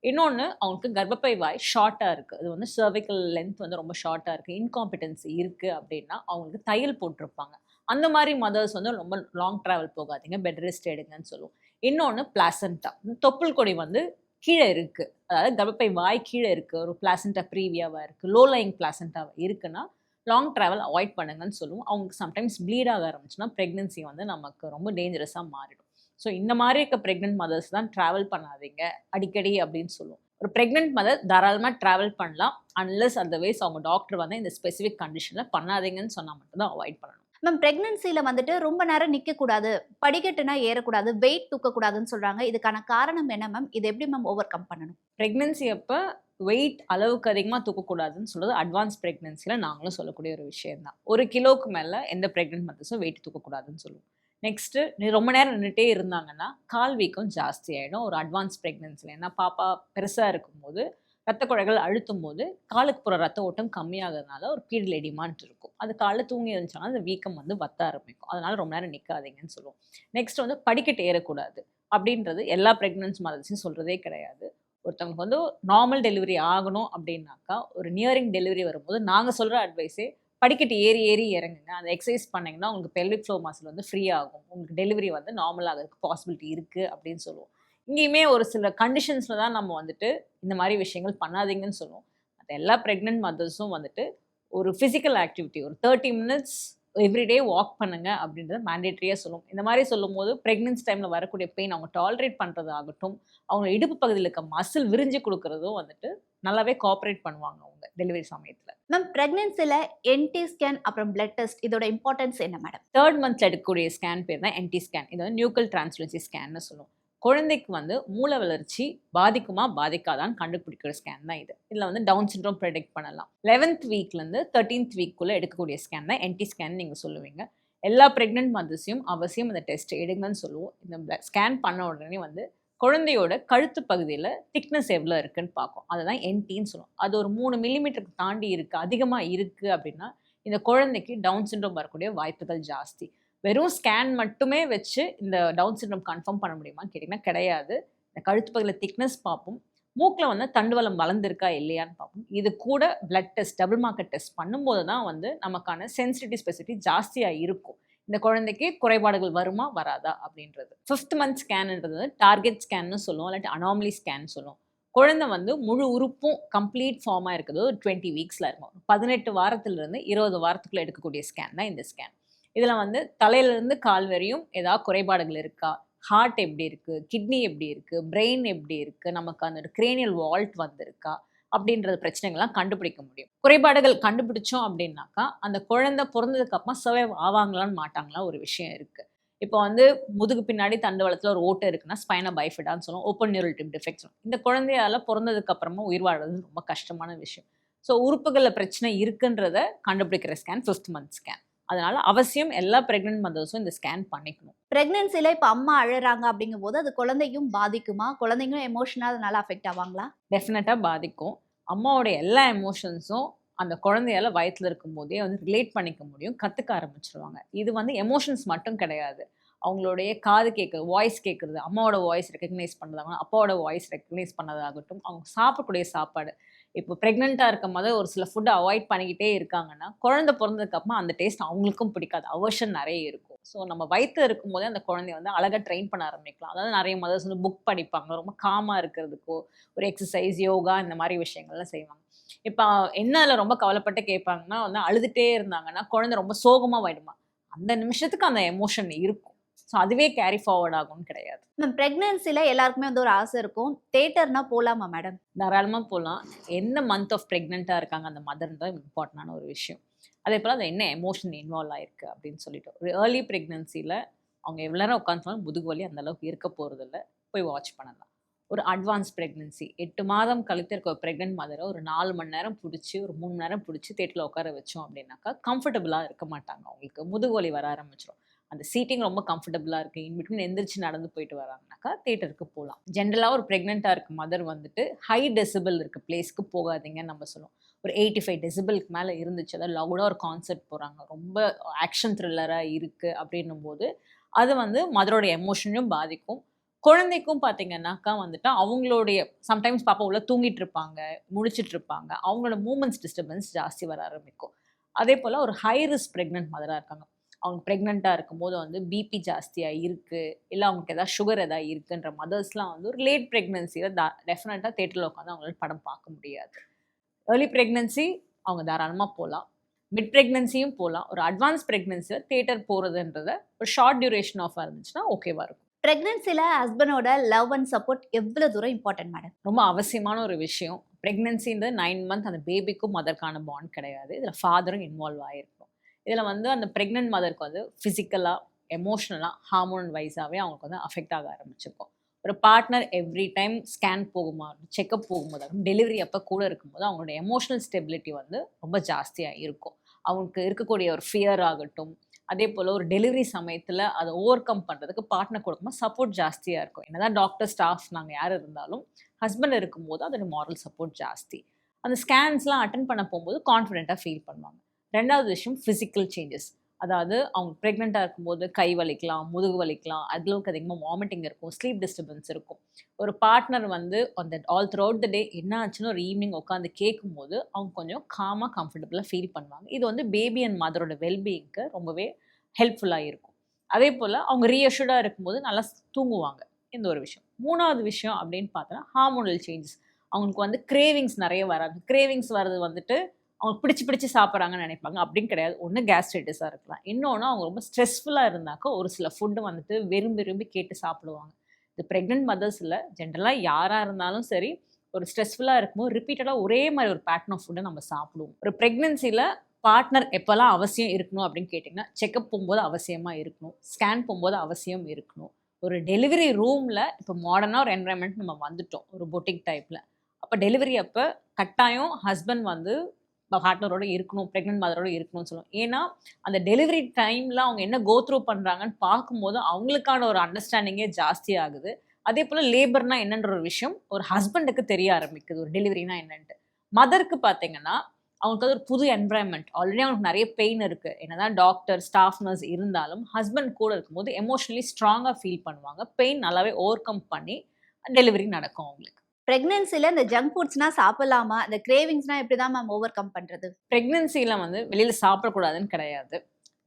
இன்னொன்று அவங்களுக்கு கர்ப்பப்பை வாய் ஷார்ட்டாக இருக்குது, அது வந்து சர்விக்கல் லென்த் வந்து ரொம்ப ஷார்ட்டாக இருக்குது, இன்காம்பிடன்சி இருக்குது அப்படின்னா அவங்களுக்கு தையல் போட்டிருப்பாங்க. அந்த மாதிரி மதர்ஸ் வந்து ரொம்ப லாங் ட்ராவல் போகாதீங்க, பெட் ரெஸ்ட் எடுங்கன்னு சொல்லுவோம். இன்னொன்று பிளாசண்டா, தொப்புள் கொடி வந்து கீழே இருக்குது, அதாவது கர்ப்பப்பை வாய் கீழே இருக்குது, ஒரு பிளாசண்டா ப்ரீவியாவாக இருக்குது, லோ லைங் பிளாசண்டாவாக இருக்குன்னா லாங் ட்ராவல் அவாய்ட் பண்ணுங்கன்னு சொல்லுவோம். அவங்களுக்கு சம்டைம்ஸ் ப்ளீட் ஆக ஆரம்பிச்சுன்னா ப்ரெக்னென்சி வந்து நமக்கு ரொம்ப டேஞ்சரஸாக மாறிடும். ஸோ இந்த மாதிரி இருக்க ப்ரெக்னென்ட் மதர்ஸ் தான் ட்ராவல் பண்ணாதீங்க அடிக்கடி அப்படின்னு சொல்லுவோம். ஒரு ப்ரெக்னென்ட் மதர் தாராளமாக ட்ராவல் பண்ணலாம், அன்லெஸ் அதர்வைஸ் அவங்க டாக்டர் வந்து இந்த ஸ்பெசிஃபிக் கண்டிஷனில் பண்ணாதீங்கன்னு சொன்னால் மட்டும்தான் அவாய்ட் பண்ணணும். மேம், பிரெக்னன்சில வந்துட்டு ரொம்ப நேரம் நிக்கக்கூடாது, படிக்கட்டுனா ஏறக்கூடாது, வெயிட் தூக்கக்கூடாதுன்னு சொல்றாங்க. இதுக்கான காரணம் என்ன மேம்? இது எப்படி மேம் ஓவர் கம் பண்ணணும்? ப்ரெக்னென்சி அப்போ வெயிட் அளவுக்கு அதிகமாக தூக்கக்கூடாதுன்னு சொல்கிறது அட்வான்ஸ் ப்ரெக்னென்சியில் நாங்களும் சொல்லக்கூடிய ஒரு விஷயம் தான். 1 கிலோவுக்கு மேலே எந்த ப்ரெக்னென்ட் மதர்ஸும் வெயிட் தூக்கக்கூடாதுன்னு சொல்லுவோம். நெக்ஸ்ட்டு ரொம்ப நேரம் நின்றுட்டே இருந்தாங்கன்னா கால் வீக்கம் ஜாஸ்தி ஆகிடும் ஒரு அட்வான்ஸ் ப்ரெக்னென்சியில். ஏன்னா பாப்பா பெருசாக இருக்கும்போது ரத்த குழாய்கள் அழுத்தும் போது காலுக்கு போகிற ரத்த ஓட்டம் கம்மியாகிறதுனால ஒரு பீரியட் எடிமான்ட் இருக்கும். அது காலைல தூங்கி இருந்துச்சுன்னா அந்த வீக்கம் வந்து வத்த ஆரம்பிக்கும். அதனால ரொம்ப நேரம் நிற்காதீங்கன்னு சொல்லுவோம். நெக்ஸ்ட் வந்து படிக்கட்டு ஏறக்கூடாது அப்படின்றது எல்லா ப்ரெக்னென்ட் மதர்ஸையும் சொல்கிறதே கிடையாது. ஒருத்தவங்களுக்கு வந்து நார்மல் டெலிவரி ஆகணும் அப்படின்னாக்கா ஒரு நியரிங் டெலிவரி வரும்போது நாங்கள் சொல்கிற அட்வைஸே படிக்கட்டு ஏறி ஏறி இறங்குங்க, அந்த எக்ஸசைஸ் பண்ணிங்கன்னா உங்களுக்கு பெல்விக் ஃப்ளோ மசில் வந்து ஃப்ரீ ஆகும், உங்களுக்கு டெலிவரி வந்து நார்மல் ஆகிறதுக்கு பாசிபிலிட்டி இருக்குது அப்படின்னு சொல்லுவோம். இங்கேயுமே ஒரு சில கண்டிஷன்ஸில் தான் நம்ம வந்துட்டு இந்த மாதிரி விஷயங்கள் பண்ணாதீங்கன்னு சொல்லுவோம். மற்ற எல்லா ப்ரெக்னென்ட் மதர்ஸும் வந்துட்டு ஒரு ஃபிசிக்கல் ஆக்டிவிட்டி ஒரு 30 மினிட்ஸ் எவ்ரிடே வாக் பண்ணுங்க அப்படின்றத மேண்டேட்ரியாக சொல்லுவோம். இந்த மாதிரி சொல்லும் போது ப்ரெக்னென்சி டைமில் வரக்கூடிய பெயின் அவங்க டாலரேட் பண்ணுறது ஆகட்டும், அவங்க இடுப்பு பகுதியில் இருக்க மசில் விரிஞ்சு கொடுக்குறதும் வந்துட்டு நல்லாவே கோஆப்ரேட் பண்ணுவாங்க அவங்க டெலிவரி சமயத்தில். மேம், பிரெக்னன்சில என்டி ஸ்கேன் அப்புறம் பிளட் டெஸ்ட் இதோட இம்பார்ட்டன்ஸ் என்ன மேடம்? 3rd மந்த்ல எடுக்கக்கூடிய ஸ்கேன் பேர் தான் என்டி ஸ்கேன். இது வந்து நியூக்கல் டிரான்ஸ்லுசி ஸ்கேன்னு சொல்லுவோம். குழந்தைக்கு வந்து மூளை வளர்ச்சி பாதிக்குமா பாதிக்காதான்னு கண்டுபிடிக்கிற ஸ்கேன் தான் இது. இதில் வந்து டவுன் சிண்ட்ரோம் ப்ரெடிக்ட் பண்ணலாம். 11th வீக்லேருந்து 13th வீக்குள்ளே எடுக்கக்கூடிய ஸ்கேன் தான் என்டி ஸ்கேன் நீங்கள் சொல்லுவீங்க. எல்லா ப்ரெக்னென்ட் மதர்ஸையும் அவசியம் இந்த டெஸ்ட் எடுங்கன்னு சொல்லுவோம். இந்த ஸ்கேன் பண்ண உடனே வந்து குழந்தையோட கழுத்து பகுதியில் திக்னஸ் எவ்வளோ இருக்குன்னு பார்க்கும். அதுதான் என்டின்னு சொல்லுவோம். அது ஒரு 3 மில்லிமீட்டருக்கு தாண்டி இருக்குது, அதிகமாக இருக்குது அப்படின்னா இந்த குழந்தைக்கு டவுன் சிண்ட்ரோம் வரக்கூடிய வாய்ப்புகள் ஜாஸ்தி. வெறும் ஸ்கேன் மட்டுமே வச்சு இந்த டவுன் சிண்ட்ரோம் கன்ஃபார்ம் பண்ண முடியுமான்னு கேட்டிங்கன்னா கிடையாது. இந்த கழுத்து பகுதியில் திக்னஸ் பார்ப்போம், மூக்கில் வந்து தண்டுவலம் வளர்ந்துருக்கா இல்லையான்னு பார்ப்போம். இது கூட blood test double marker test பண்ணும்போது தான் வந்து நமக்கான சென்சிட்டிவிட்டி ஸ்பெசிஃபிட்டி ஜாஸ்தியாக இருக்கும். இந்த குழந்தைக்கு குறைபாடுகள் வருமா வராதா அப்படின்றது. 5th மந்த் ஸ்கேன்ன்றது டார்கெட் ஸ்கேன்னு சொல்லுவோம், இல்லாட்டி அனாமலி ஸ்கேன் சொல்லுவோம். குழந்தை வந்து முழு உறுப்பும் கம்ப்ளீட் ஃபார்மாக இருக்குது ஒரு 20 வீக்ஸில் இருக்கும். 18 வாரத்திலிருந்து 20 வாரத்துக்குள்ளே எடுக்கக்கூடிய ஸ்கேன் தான் இந்த ஸ்கேன். இதில் வந்து தலையிலேருந்து கால் வரையும் ஏதாவது குறைபாடுகள் இருக்கா, ஹார்ட் எப்படி இருக்குது, கிட்னி எப்படி இருக்குது, பிரெயின் எப்படி இருக்குது, நமக்கு அந்த கிரேனியல் வால்ட் வந்திருக்கா அப்படின்றது பிரச்சனைகள்லாம் கண்டுபிடிக்க முடியும். குறைபாடுகள் கண்டுபிடிச்சோம் அப்படின்னாக்கா அந்த குழந்தை பிறந்ததுக்கு அப்புறம் சர்வைவ் ஆவாங்களான்னு மாட்டாங்களா ஒரு விஷயம் இருக்குது. இப்போ வந்து முதுகு பின்னாடி தண்டுவளத்தில் ஒரு ஓட்டை இருக்குன்னா ஸ்பைனா பைஃபிடான்னு சொல்லுவோம், ஓப்பன் நியூரல் டியூப் டிஃபெக்ட் சொல்லுவோம். இந்த குழந்தையால் பிறந்ததுக்கு அப்புறமா உயிர் வாழ்றது ரொம்ப கஷ்டமான விஷயம். ஸோ உறுப்புகளில் பிரச்சனை இருக்குன்றத கண்டுபிடிக்கிற ஸ்கேன் 5th மந்த் ஸ்கேன். அதனால அவசியம் எல்லா பிரெக்னென்ட் மதர்ஸும் இந்த ஸ்கேன் பண்ணிக்கணும். பிரெக்னன்சில இப்ப அம்மா அழறாங்க அப்படிங்கும் போது அது குழந்தையும் பாதிக்குமா? குழந்தைங்களும் எமோஷனலா அதனால அஃபெக்ட் ஆவாங்களா? டெஃபினட்டாக பாதிக்கும். அம்மாவோட எல்லா எமோஷன்ஸும் அந்த குழந்தையால வயிற்றில் இருக்கும்போதே வந்து ரிலேட் பண்ணிக்க முடியும், கற்றுக்க ஆரம்பிச்சிருவாங்க. இது வந்து எமோஷன்ஸ் மட்டும் கிடையாது, அவங்களுடைய காது கேட்குறது, வாய்ஸ் கேட்குறது, அம்மாவோட வாய்ஸ் ரெக்கக்னைஸ் பண்ணுறதாகட்டும், அப்பாவோட வாய்ஸ் ரெக்கக்னைஸ் பண்ணதாகட்டும், அவங்க சாப்பிடக்கூடிய சாப்பாடு. இப்போ ப்ரெக்னெண்ட்டாக இருக்கும் போது ஒரு சில ஃபுட்டை அவாய்ட் பண்ணிக்கிட்டே இருக்காங்கன்னா குழந்தை பிறந்ததுக்கப்புறமா அந்த டேஸ்ட் அவங்களுக்கும் பிடிக்காது, அவர்ஷன் நிறைய இருக்கும். ஸோ நம்ம வயித்துல இருக்கும்போதே அந்த குழந்தைய வந்து அழகா ட்ரெயின் பண்ண ஆரம்பிக்கலாம். அதாவது நிறைய மதர்ஸ் வந்து புக் படிப்பாங்க. ரொம்ப காமா இருக்கிறதுக்கோ, ஒரு எக்ஸர்சைஸ், யோகா இந்த மாரி விஷயங்கள்லாம் செய்வாங்க. இப்ப என்ன அதுல ரொம்ப கவலைப்பட்டு கேட்பாங்கன்னா வந்து அழுதுட்டே இருந்தாங்கன்னா, குழந்தை ரொம்ப சோகமாயிடுமா. அந்த நிமிஷத்துக்கு அந்த எமோஷன் இருக்கும். ஸோ அதுவே கேரி ஃபார்வர்ட் ஆகும்னு கிடையாது. மேம் பிரெக்னன்சில எல்லாருக்குமே வந்து ஒரு ஆசை இருக்கும். தியேட்டர்னா போலாமா மேடம்? தாராளமா போலாம். என்ன மந்த் ஆஃப் பிரெக்னன்ட்டா இருக்காங்க அந்த மதர்ன்னு தான் இம்பார்ட்டன்டான ஒரு விஷயம். அதேபோல அது என்ன எமோஷன் இன்வால்வ் ஆயிருக்கு அப்படின்னு சொல்லிட்டு. ஒரு ஏர்லி பிரெக்னன்சில அவங்க எவ்வளோ நேரம் உட்காந்துருந்தாலும் முதுகு வலி அந்த அளவுக்கு இருக்க போறதில்ல. போய் வாட்ச் பண்ணலாம். ஒரு அட்வான்ஸ் பிரெக்னன்சி 8 மாதம் கழித்து இருக்க ஒரு பிரெக்னன்ட் மதரை ஒரு 4 மணி நேரம் புடிச்சு, ஒரு 3 மணி நேரம் புடிச்சு தியேட்டர்ல உட்கார வச்சோம் அப்படின்னாக்கா, கம்ஃபர்டபுளா இருக்க மாட்டாங்க அவங்களுக்கு. முதுகு வலி வர ஆரம்பிச்சுரும். அந்த சீட்டிங் ரொம்ப கம்ஃபர்டபுளா இருக்கு. இன் பிட்வீன் எந்திரிச்சு நடந்து போயிட்டு வராங்கனாக்கா, தியேட்டருக்கு போலாம். ஜென்ரலா ஒரு பிரெக்னன்ட்டா இருக்க மதர் வந்துட்டு, ஹை டெசிபல் இருக்க பிளேஸ்க்கு போகாதீங்கன்னு நம்ம சொல்லுவோம். ஒரு 85 டெசிபலுக்கு மேல இருந்துச்சு. அதாவது லவுடா ஒரு கான்சர்ட் போறாங்க. ரொம்ப ஆக்ஷன் த்ரில்லரா இருக்கு அப்படின்னும்போது, அது வந்து மதரோட எமோஷனையும் பாதிக்கும். குழந்தைக்கும் பார்த்தீங்கன்னாக்கா வந்துட்டு, அவங்களுடைய சம்டைம்ஸ் பாப்பா உள்ள தூங்கிட்டு இருப்பாங்க, முழிச்சுட்டு இருப்பாங்க. அவங்களோட மூவ்மெண்ட்ஸ் டிஸ்டர்பன்ஸ் ஜாஸ்தி வர ஆரம்பிக்கும். அதேபோல ஒரு ஹை ரிஸ்க் பிரெக்னன்ட் மதரா இருக்காங்க. அவங்க பிரெக்னன்ட்டா இருக்கும்போது வந்து பிபி ஜாஸ்தியா இருக்கு, இல்ல அவங்களுக்கு ஏதாவது சுகர் ஏதாவது இருக்குன்ற மதர்ஸ்லாம் வந்து ஒரு லேட் பிரெக்னன்சில டெஃபினட்டா தியேட்டர்ல உட்காந்து அவங்களால படம் பார்க்க முடியாது. ஏர்லி பிரெக்னன்சி அவங்க தாராளமா போலாம். மிட் பிரெக்னன்சியும் போலாம். ஒரு அட்வான்ஸ் பிரெக்னன்சில தியேட்டர் போறதுன்றத ஒரு ஷார்ட் டியூரேஷன் ஆஃபா இருந்துச்சுன்னா ஓகேவா இருக்கும். பிரெக்னன்சில ஹஸ்பண்டோட லவ் அண்ட் சப்போர்ட் எவ்வளவு தூரம் இம்பார்ட்டன்ட் மேடம்? ரொம்ப அவசியமான ஒரு விஷயம். பிரெக்னன்சின்றது 9 மந்த் அந்த பேபிக்கும் மதருக்கான பாண்ட் கிடையாது. இதில ஃபாதரும் இன்வால்வ் ஆயிருக்கணும். இதில வந்து அந்த பிரெக்னன்ட் மதருக்கு வந்து ஃபிசிக்கலா, எமோஷனலா, ஹார்மோன் வைஸாவே அவங்களுக்கு வந்து அஃபெக்ட் ஆக ஆரம்பிச்சிருக்கும். ஒரு பார்ட்னர் எவ்ரி டைம் ஸ்கேன் போகும்போது, செக்கப் போகும்போது, டெலிவரி அப்ப கூட இருக்கும்போது அவங்களோட எமோஷனல் ஸ்டெபிலிட்டி வந்து ரொம்ப ஜாஸ்தியா இருக்கும். அவங்களுக்கு இருக்கக்கூடிய ஒரு ஃபியர் ஆகட்டும், அதேபோல ஒரு டெலிவரி சமயத்துல அத ஓவர் கம் பண்றதுக்கு பார்ட்னர் கொடுக்கும்போது சப்போர்ட் ஜாஸ்தியா இருக்கும். என்னதான் டாக்டர், ஸ்டாஃப் நாங்க யார் இருந்தாலும், ஹஸ்பண்ட் இருக்கும்போது அதோட மாரல் சப்போர்ட் ஜாஸ்தி. அந்த ஸ்கேன்ஸ்லாம் அட்டெண்ட் பண்ண போம்போது கான்ஃபிடென்ட்டா ஃபீல் பண்ணுவாங்க. 2வது விஷயம் ஃபிசிக்கல் சேஞ்சஸ். அதாவது அவங்க பிரெக்னென்ட்டா இருக்கும்போது கை வலிக்கலாம், முதுகு வலிக்கலாம், அளவுக்கு அதிகமா வாமிட்டிங் இருக்கும், ஸ்லீப் டிஸ்டர்பன்ஸ் இருக்கும். ஒரு பார்ட்னர் வந்து அந்த ஆல் த்ரூ அவுட் த டே என்ன ஆச்சுன்னு ஒரு ஈவினிங் உட்காந்து கேட்கும்போது, அவங்க கொஞ்சம் காமா, கம்ஃபர்டபுளா ஃபீல் பண்ணுவாங்க. இது வந்து பேபி அண்ட் மதரோட வெல்பீயிங்க்கு ரொம்பவே ஹெல்ப்ஃபுல்லா இருக்கும். அதேபோல அவங்க ரீஅஷ்யூர்டா இருக்கும்போது நல்லா தூங்குவாங்க. இந்த ஒரு விஷயம். 3வது விஷயம் அப்படின்னு பார்த்தா, ஹார்மோனல் சேஞ்சஸ். அவங்களுக்கு வந்து கிரேவிங்ஸ் நெறைய வராது. கிரேவிங்ஸ் வரது வந்துட்டு அவங்க பிடிச்சு பிடிச்சு சாப்பிட்றாங்கன்னு நினைப்பாங்க. அப்படின்னு கிடையாது. ஒண்ணு கேஸ்ட்ரைட்டிஸா இருக்கலாம். இன்னொன்னு அவங்க ரொம்ப ஸ்ட்ரெஸ்ஃபுல்லா இருந்தாக்கா, ஒரு சில ஃபுட் வந்துட்டு விரும்பி விரும்பி கேட்டு சாப்பிடுவாங்க. இது பிரெக்னன்ட் மதர்ஸ் இல்ல. ஜென்ரலா யாரா இருந்தாலும் சரி, ஒரு ஸ்ட்ரெஸ்ஃபுல்லா இருக்கும்போது ரிப்பீட்டடா ஒரே மாரி ஒரு பேட்டர்ன் ஆஃப் ஃபுட்ட நம்ம சாப்பிடுவோம். ஒரு பிரெக்னன்சில பார்ட்னர் எப்பலாம் அவசியம் இருக்கணும் அப்படின்னு கேட்டிங்கன்னா, செக்கப் போம்போது அவசியமா இருக்கணும். ஸ்கேன் போம்போது அவசியம் இருக்கணும். ஒரு டெலிவரி ரூம்ல இப்போ மாடர்னா ஒரு என்வைரன்மென்ட் நம்ம வந்துட்டோம். ஒரு பொட்டிக் டைப்ல. அப்ப டெலிவரி அப்ப கட்டாயம் ஹஸ்பண்ட் வந்து பார்ட்னரோட இருக்கணும். பிரெக்னன்ட் மதரோட இருக்கணும்னு சொல்லுவோம். ஏன்னா, அந்த டெலிவரி டைம்ல அவங்க என்ன கோ த்ரூ பண்றாங்கன்னு பார்க்கும்போது, அவங்களுக்கான ஒரு அண்டர்ஸ்டாண்டிங்கே ஜாஸ்தி ஆகுது. அதேபோல லேபர்னா என்னன்ற ஒரு விஷயம் ஒரு ஹஸ்பண்டுக்கு தெரிய ஆரம்பிக்குது. ஒரு டெலிவரினா என்னன்ட்டு. மதருக்கு பார்த்தீங்கன்னா, அவங்களுக்கு அது ஒரு புது என்வைரன்மென்ட். ஆல்ரெடி அவங்களுக்கு நெறைய பெயின் இருக்கு. என்னதான் டாக்டர், ஸ்டாஃப் நர்ஸ் இருந்தாலும், ஹஸ்பண்ட் கூட இருக்கும்போது எமோஷனலி ஸ்ட்ராங்கா ஃபீல் பண்ணுவாங்க. பெயின் நல்லாவே ஓவர் கம் பண்ணி டெலிவரி நடக்கும் அவங்களுக்கு. பிரெக்னன்சில இந்த ஜங்க் ஃபுட்ஸ்னா சாப்பிடலாமா? இந்த கிரேவிங்ஸ்னா எப்படி தான் மேம் ஓவர் கம் பண்றது? பிரெக்னன்சில வந்து வெளியில சாப்பிடக்கூடாதுன்னு கிடையாது.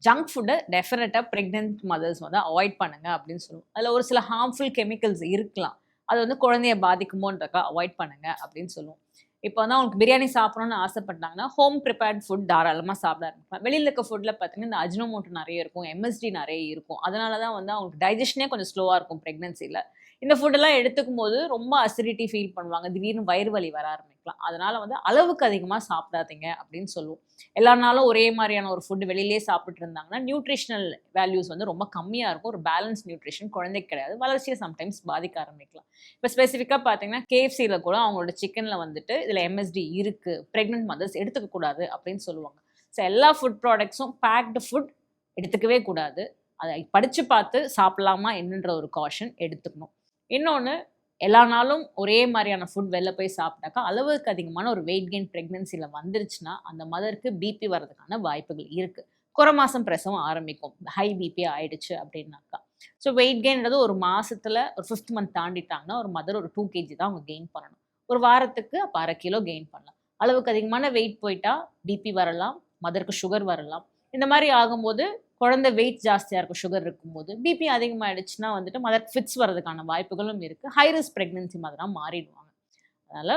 ஜங்க் ஃபுட்ட டெஃபினட்டா பிரெக்னன்ட் மதர்ஸ் வந்து அவாய்ட் பண்ணுங்க அப்படின்னு சொல்லுவோம். அதில ஒரு சில ஹார்ம்ஃபுல் கெமிக்கல்ஸ் இருக்கலாம். அது வந்து குழந்தைய பாதிக்குமோன்றதுக்காக அவாய்ட் பண்ணுங்க அப்படின்னு சொல்லுவோம். இப்போ வந்து அவங்களுக்கு பிரியாணி சாப்பிடணும்னு ஆசைப்பட்டாங்கன்னா, ஹோம் ப்ரிப்பேர்ட் ஃபுட் தாராளமா சாப்பிட ஆரம்பிக்கலாம். வெளியில இருக்க ஃபுட்ல பார்த்தீங்கன்னா, இந்த அஜினோமோட்டோ நெறைய இருக்கும், எம்எஸ்டி நெறைய இருக்கும். அதனால தான் வந்து அவங்களுக்கு டைஜஷனே கொஞ்சம் ஸ்லோவா இருக்கும் பிரெக்னன்சில. இந்த ஃபுட்டெல்லாம் எடுத்துக்கும்போது ரொம்ப அசிடிட்டி ஃபீல் பண்ணுவாங்க. திடீர்னு வயிறு வலி வர ஆரம்பிக்கலாம். அதனால வந்து அளவுக்கு அதிகமா சாப்பிடாதீங்க அப்படின்னு சொல்லுவோம். எல்லா நாளும் ஒரே மாரியான ஒரு ஃபுட் வெளியிலேயே சாப்பிட்டு இருந்தாங்கன்னா, நியூட்ரிஷனல் வேல்யூஸ் வந்து ரொம்ப கம்மியா இருக்கும். ஒரு பேலன்ஸ் நியூட்ரிஷன் குழந்தைக்கு கிடையாது. வளர்ச்சிய சம்டைம்ஸ் பாதிக்க ஆரம்பிக்கலாம். இப்ப ஸ்பெசிஃபிக்கா பார்த்தீங்கன்னா, KFCல கூட அவங்களோட சிக்கன்ல வந்துட்டு இதில MSG இருக்கு. பிரெக்னன்ட் மதர்ஸ் எடுத்துக்க கூடாது அப்படின்னு சொல்லுவாங்க. ஸோ எல்லா ஃபுட் ப்ராடக்ட்ஸும் பேக்டு ஃபுட் எடுத்துக்கவே கூடாது. அத படிச்சு பார்த்து சாப்பிடலாமா என்னன்ற ஒரு காஷன் எடுத்துக்கணும். இன்னொன்னு எல்லா நாளும் ஒரே மாரியான ஃபுட் வெளில போய் சாப்பிட்டாக்கா, அளவுக்கு அதிகமான ஒரு வெயிட் கெயின் பிரெக்னன்சில வந்துருச்சுன்னா, அந்த மதருக்கு பிபி வரதுக்கான வாய்ப்புகள் இருக்கு. குறை மாசம் பிரசவம் ஆரம்பிக்கும். ஹை பிபி ஆயிடுச்சு அப்படின்னாக்கா. ஸோ வெயிட் கெயின்றது ஒரு மாசத்துல ஒரு 5த் மந்த் தாண்டிட்டாங்கன்னா, ஒரு மதர் ஒரு 2 கேஜி தான் அவங்க கெயின் பண்ணணும். ஒரு வாரத்துக்கு அப்ப 1/2 கிலோ கெயின் பண்ணலாம். அளவுக்கு அதிகமான வெயிட் போயிட்டா பிபி வரலாம், மதருக்கு சுகர் வரலாம். இந்த மாதிரி ஆகும்போது குழந்தை வெயிட் ஜாஸ்தியாக இருக்கும், சுகர் இருக்கும்போது பிபி அதிகமாகிடுச்சுன்னா வந்துட்டு மதர் ஃபிட்ஸ் வரதுக்கான வாய்ப்புகளும் இருக்குது. ஹை ரிஸ்க் ப்ரெக்னென்சி மாதிரி தான் மாறிடுவாங்க. அதனால்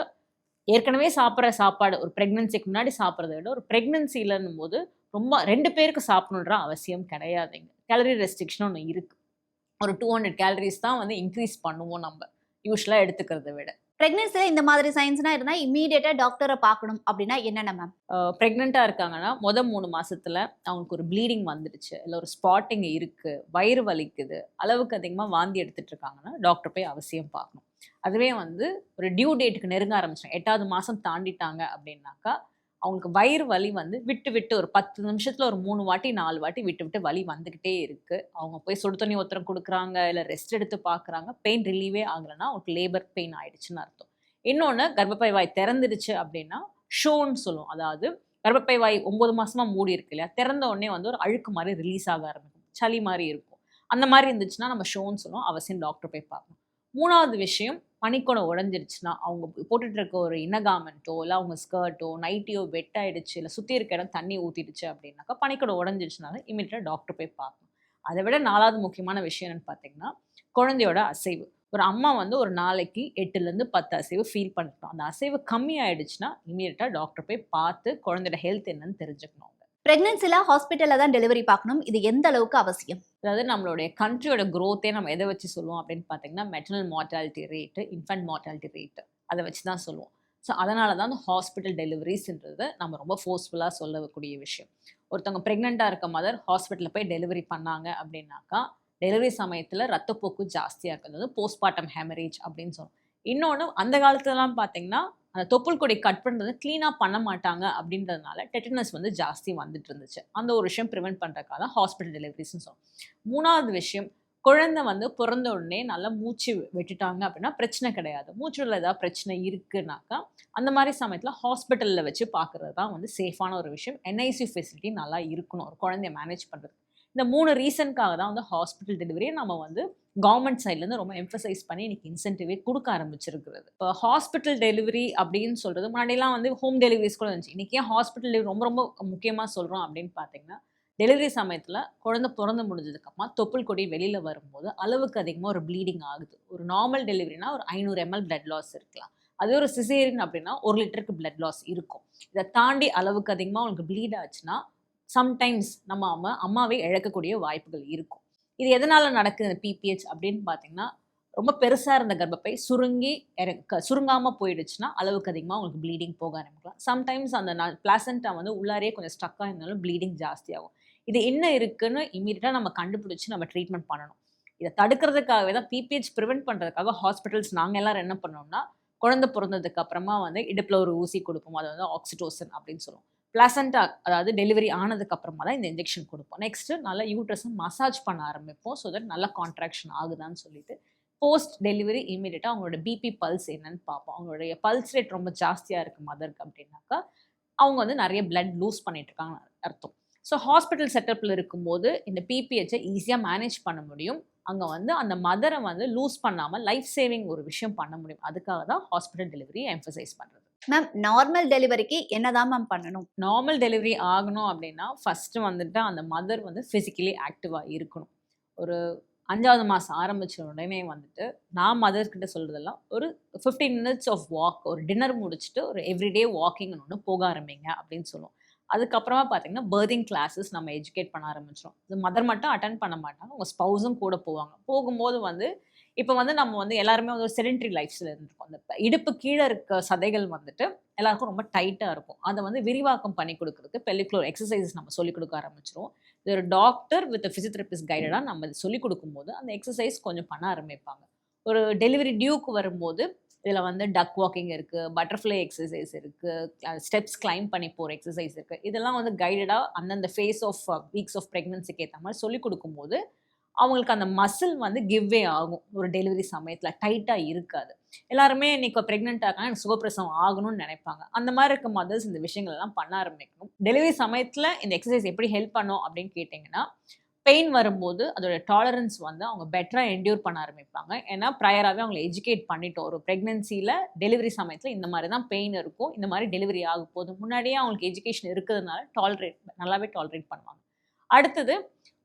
ஏற்கனவே சாப்பிட்ற சாப்பாடு ஒரு ப்ரெக்னென்சிக்கு முன்னாடி சாப்பிட்றத விட ஒரு ப்ரெக்னென்சிலன்னும் போது ரொம்ப 2 பேருக்கு சாப்பிடணுன்ற அவசியம் கிடையாதுங்க. கேலரி ரெஸ்ட்ரிக்ஷன் ஒன்று இருக்குது. ஒரு 200 கேலரிஸ் தான் வந்து இன்க்ரீஸ் பண்ணுவோம் நம்ம யூஸ்வலாக எடுத்துக்கிறத விட. பிரெக்னன்சில இந்த மாதிரி சைன்ஸ்னா இருந்தா இம்மீடியட்டா டாக்டரை பார்க்கணும் அப்படின்னா என்னென்ன மேம்? ப்ரெக்னெண்ட்டாக இருக்காங்கன்னா 3 மாசத்துல அவங்களுக்கு ஒரு ப்ளீடிங் வந்துடுச்சு, இல்லை ஒரு ஸ்பாட்டிங் இருக்குது, வயிறு வலிக்குது, அளவுக்கு அதிகமாக வாந்தி எடுத்துட்டு இருக்காங்கன்னா டாக்டர் போய் அவசியம் பார்க்கணும். அதுவே வந்து ஒரு டியூ டேட்டுக்கு நெருங்க ஆரம்பிச்சிட்டாங்க, 8வது மாதம் தாண்டிட்டாங்க அப்படின்னாக்கா அவங்களுக்கு வயிறு வலி வந்து விட்டு விட்டு ஒரு 10 நிமிஷத்தில் ஒரு 3 வாட்டி 4 வாட்டி விட்டு விட்டு வலி வந்துக்கிட்டே இருக்குது. அவங்க போய் சுடு தண்ணி ஒத்தரம் கொடுக்குறாங்க, இல்லை ரெஸ்ட் எடுத்து பார்க்குறாங்க, பெயின் ரிலீவே ஆகலைன்னா அவங்களுக்கு லேபர் பெயின் ஆயிடுச்சுன்னு அர்த்தம். இன்னொன்று, கர்ப்பப்பை வாய் திறந்துடுச்சு அப்படின்னா ஷோன்னு சொல்லுவோம். அதாவது கர்ப்பப்பை வாய் 9 மாசமா மூடி இருக்கு இல்லையா, திறந்த உடனே வந்து ஒரு அழுக்கு மாதிரி ரிலீஸ் ஆக ஆரம்பிக்கும், சளி மாதிரி இருக்கும். அந்த மாதிரி இருந்துச்சுன்னா நம்ம ஷோன்னு சொல்லுவோம், அவசியம் டாக்டர் போய் பார்க்கணும். 3வது விஷயம், பனிக்குடம் உடஞ்சிருச்சுன்னா அவங்க போட்டுட்டு இருக்க ஒரு இன்னகாமெண்ட்டோ இல்லை அவங்க ஸ்கர்ட்டோ நைட்டியோ வெட் ஆயிடுச்சு, இல்லை சுற்றி இருக்க இடம் தண்ணி ஊற்றிடுச்சு அப்படின்னாக்கா பனிக்குடம் உடஞ்சிருச்சுனால இமீடியட்டாக டாக்டர் போய் பார்க்கணும். அதை விட 4வது முக்கியமான விஷயம் என்னன்னு பார்த்தீங்கன்னா குழந்தையோட அசைவு. ஒரு அம்மா வந்து ஒரு நாளைக்கு 8லேருந்து 10 அசைவு ஃபீல் பண்ணிட்டோம். அந்த அசைவு கம்மி ஆயிடுச்சுன்னா இமீடியட்டாக டாக்டர் போய் பார்த்து குழந்தையோட ஹெல்த் என்னன்னு தெரிஞ்சுக்கணும். பிரெக்னன்சில ஹாஸ்பிட்டல்ல தான் டெலிவரி பார்க்கணும், இது எந்த அளவுக்கு அவசியம்? அதாவது நம்மளுடைய கண்ட்ரியோட க்ரோத்தே நம்ம எதை வச்சு சொல்லுவோம் அப்படின்னு பார்த்தீங்கன்னா maternal mortality rate, infant mortality rate, அதை வச்சு தான் சொல்லுவோம். ஸோ அதனால தான் அந்த ஹாஸ்பிட்டல் டெலிவரிஸ்ன்றது நம்ம ரொம்ப ஃபோர்ஸ்ஃபுல்லாக சொல்லக்கூடிய விஷயம். ஒருத்தவங்க ப்ரெக்னெண்ட்டாக இருக்க மதர் ஹாஸ்பிட்டலில் போய் டெலிவரி பண்ணாங்க அப்படின்னாக்கா டெலிவரி சமயத்தில் ரத்தப்போக்கு ஜாஸ்தியாக இருக்குது, அதாவது போஸ்ட்மார்ட்டம் ஹெமரேஜ் அப்படின்னு சொல்லுவோம். இன்னொன்று, அந்த காலத்துலலாம் பார்த்தீங்கன்னா அந்த தொப்புள் கொடி கட் பண்ணுறது க்ளீனாக பண்ண மாட்டாங்க அப்படின்றதுனால டெட்டனஸ் வந்து ஜாஸ்தி வந்துட்டு இருந்துச்சு. அந்த ஒரு விஷயம் ப்ரிவென்ட் பண்ணுறதுக்காக தான் ஹாஸ்பிட்டல் டெலிவரிஸ்ன்னு சொல்லுவோம். 3வது விஷயம், குழந்தை வந்து பிறந்த உடனே நல்லா மூச்சு விட்டுட்டாங்க அப்படின்னா பிரச்சனை கிடையாது. மூச்சுல ஏதாவது பிரச்சனை இருக்குனாக்கா அந்த மாதிரி சமயத்தில் ஹாஸ்பிட்டலில் வச்சு பார்க்குறது தான் வந்து சேஃபான ஒரு விஷயம். என்ஐசியூ ஃபெசிலிட்டி நல்லா இருக்கணும் ஒரு குழந்தைய மேனேஜ் பண்ணுறது. இந்த 3 ரீசனுக்காக தான் வந்து ஹாஸ்பிட்டல் டெலிவரியை நம்ம வந்து கவர்மெண்ட் சைட்லேருந்து ரொம்ப எம்ஃபசைஸ் பண்ணி இன்னைக்கு இன்சென்டிவே கொடுக்க ஆரம்பிச்சிருக்கிறது. இப்போ ஹாஸ்பிட்டல் டெலிவரி அப்படின்னு சொல்கிறது முன்னாடிலாம் வந்து ஹோம் டெலிவரிஸ் கூட இருந்துச்சு. இன்றைக்கி ஏன் ஹாஸ்பிட்டல் டெலிவரி ரொம்ப ரொம்ப முக்கியமாக சொல்கிறோம் அப்படின்னு பார்த்தீங்கன்னா டெலிவரி சமயத்தில் குழந்தை பிறந்து முடிஞ்சதுக்கப்புறமா தொப்புள் கொடி வெளியில் வரும்போது அளவுக்கு அதிகமாக ஒரு ப்ளீடிங் ஆகுது. ஒரு நார்மல் டெலிவரினா ஒரு 500 ml பிளட் லாஸ் இருக்கலாம். அதே ஒரு சிசேரியன் அப்படின்னா 1 லிட்டருக்கு பிளட் லாஸ் இருக்கும். இதை தாண்டி அளவுக்கு அதிகமாக உங்களுக்கு ப்ளீட் ஆச்சுன்னா சம்டைம்ஸ் நம்ம அம்மாவை இழக்கக்கூடிய வாய்ப்புகள் இருக்கும். இது எதனால் நடக்குது பிபிஹெச் அப்படின்னு பார்த்தீங்கன்னா ரொம்ப பெருசாக இருந்த கர்ப்பப்பை சுருங்காமல் போயிடுச்சுன்னா அளவுக்கு அதிகமாக உங்களுக்கு ப்ளீடிங் போக ஆரம்பிக்கலாம். சம்டைம்ஸ் அந்த பிளாசண்டா வந்து உள்ளாரே கொஞ்சம் ஸ்டக்காக இருந்தாலும் ப்ளீடிங் ஜாஸ்தியாகும். இது என்ன இருக்குன்னு இமீடியட்டாக நம்ம கண்டுபிடிச்சி நம்ம ட்ரீட்மெண்ட் பண்ணணும். இதை தடுக்கிறதுக்காகவே தான் பிபிஹெச் ப்ரிவென்ட் பண்ணுறதுக்காக ஹாஸ்பிட்டல்ஸ் நாங்கள் எல்லாரும் என்ன பண்ணோம்னா குழந்தை பிறந்ததுக்கு அப்புறமா வந்து இடுப்பில் ஒரு ஊசி கொடுப்போம், அது வந்து ஆக்சிடோசின் அப்படின்னு சொல்லுவோம். பிளாசண்டா அதாவது டெலிவரி ஆனதுக்கு அப்புறமா தான் இந்த இன்ஜெக்ஷன் கொடுப்போம். நெக்ஸ்ட்டு நல்லா யூட்ரஸை மசாஜ் பண்ண ஆரம்பிப்போம், ஸோ தட் நல்லா கான்ட்ராக்ஷன் ஆகுதான்னு சொல்லிட்டு. போஸ்ட் டெலிவரி இமீடியட்டாக அவங்களோட பிபி பல்ஸ் என்னன்னு பார்ப்போம். அவங்களுடைய பல்ஸ் ரேட் ரொம்ப ஜாஸ்தியாக இருக்குது மதருக்கு அப்படின்னாக்கா அவங்க வந்து நிறைய பிளட் லூஸ் பண்ணிட்டு இருக்காங்கன்னு அர்த்தம். ஸோ ஹாஸ்பிட்டல் செட்டப்பில் இருக்கும்போது இந்த பிபிஹெச்சை ஈஸியாக மேனேஜ் பண்ண முடியும். அங்கே வந்து அந்த மதரை வந்து லூஸ் பண்ணாமல் லைஃப் சேவிங் ஒரு விஷயம் பண்ண முடியும். அதுக்காக தான் ஹாஸ்பிட்டல் டெலிவரியை எம்ஃபசைஸ் பண்ணுறது. மேம், நார்மல் டெலிவரிக்கு என்னதான் மேம் பண்ணணும்? நார்மல் டெலிவரி ஆகணும் அப்படின்னா ஃபஸ்ட்டு வந்துட்டு அந்த மதர் வந்து ஃபிசிக்கலி ஆக்டிவாக இருக்கணும். ஒரு 5வது மாதம் ஆரம்பித்த உடனே வந்துட்டு நான் மதர்கிட்ட சொல்கிறதெல்லாம் ஒரு 15 minutes ஆஃப் வாக், ஒரு டின்னர் முடிச்சுட்டு ஒரு எவ்ரிடே வாக்கிங்னு ஒன்று போக ஆரம்பிங்க அப்படின்னு சொல்லுவோம். அதுக்கப்புறமா பார்த்தீங்கன்னா பர்திங் கிளாஸஸ் நம்ம எஜுகேட் பண்ண ஆரம்பிச்சிடும். இது மதர் மட்டும் அட்டன் பண்ண மாட்டாங்க, அவங்க ஸ்பௌஸும் கூட போவாங்க. போகும்போது வந்து இப்போ வந்து நம்ம வந்து எல்லாருமே வந்து ஒரு செடென்ட்ரி லைஃப்ஸில் இருந்திருக்கோம். அந்த இடுப்பு கீழே இருக்க சதைகள் வந்துட்டு எல்லாருக்கும் ரொம்ப டைட்டாக இருக்கும். அதை வந்து விரிவாக்கம் பண்ணி கொடுக்குறதுக்கு பெல்விக் எக்ஸசைசஸ் நம்ம சொல்லிக் கொடுக்க ஆரம்பிச்சிருவோம். இது ஒரு டாக்டர் வித் ஃபிசியோதெரபிஸ்ட் கைடடாக நம்ம இது சொல்லிக் கொடுக்கும்போது அந்த எக்ஸசைஸ் கொஞ்சம் பண்ண ஆரம்பிப்பாங்க. ஒரு டெலிவரி டியூக்கு வரும்போது இதில் வந்து டக் வாக்கிங் இருக்குது, பட்டர்ஃப்ளை எக்ஸசைஸ் இருக்குது, ஸ்டெப்ஸ் கிளைம் பண்ணி போகிற எக்ஸசைஸ் இருக்குது. இதெல்லாம் வந்து கைடடாக அந்தந்த ஃபேஸ் ஆஃப் வீக்ஸ் ஆஃப் ப்ரெக்னன்சிக்கு ஏற்ற மாதிரி சொல்லிக் கொடுக்கும்போது அவங்களுக்கு அந்த மசில் வந்து கிவ்வே ஆகும். ஒரு டெலிவரி சமயத்தில் டைட்டாக இருக்காது. எல்லாருமே இன்னைக்கு ப்ரெக்னென்ட் ஆகாமல் எனக்கு சுகப்பிரசவம் ஆகணும்னு நினைப்பாங்க. அந்த மாதிரி இருக்க மதர்ஸ் இந்த விஷயங்கள் எல்லாம் பண்ண ஆரம்பிக்கணும். டெலிவரி சமயத்தில் இந்த எக்ஸசைஸ் எப்படி ஹெல்ப் பண்ணும் அப்படின்னு கேட்டிங்கன்னா பெயின் வரும்போது அதோட டாலரன்ஸ் வந்து அவங்க பெட்டராக என்டியூர் பண்ண ஆரம்பிப்பாங்க. ஏன்னா ப்ரையராகவே அவங்கள எஜுகேட் பண்ணிட்டோம். ஒரு ப்ரெக்னன்சியில் டெலிவரி சமயத்தில் இந்த மாதிரி தான் பெயின் இருக்கும், இந்த மாதிரி டெலிவரி ஆக போகுது. முன்னாடியே அவங்களுக்கு எஜுகேஷன் இருக்கிறதுனால நல்லாவே டாலரேட் பண்ணுவாங்க. அடுத்தது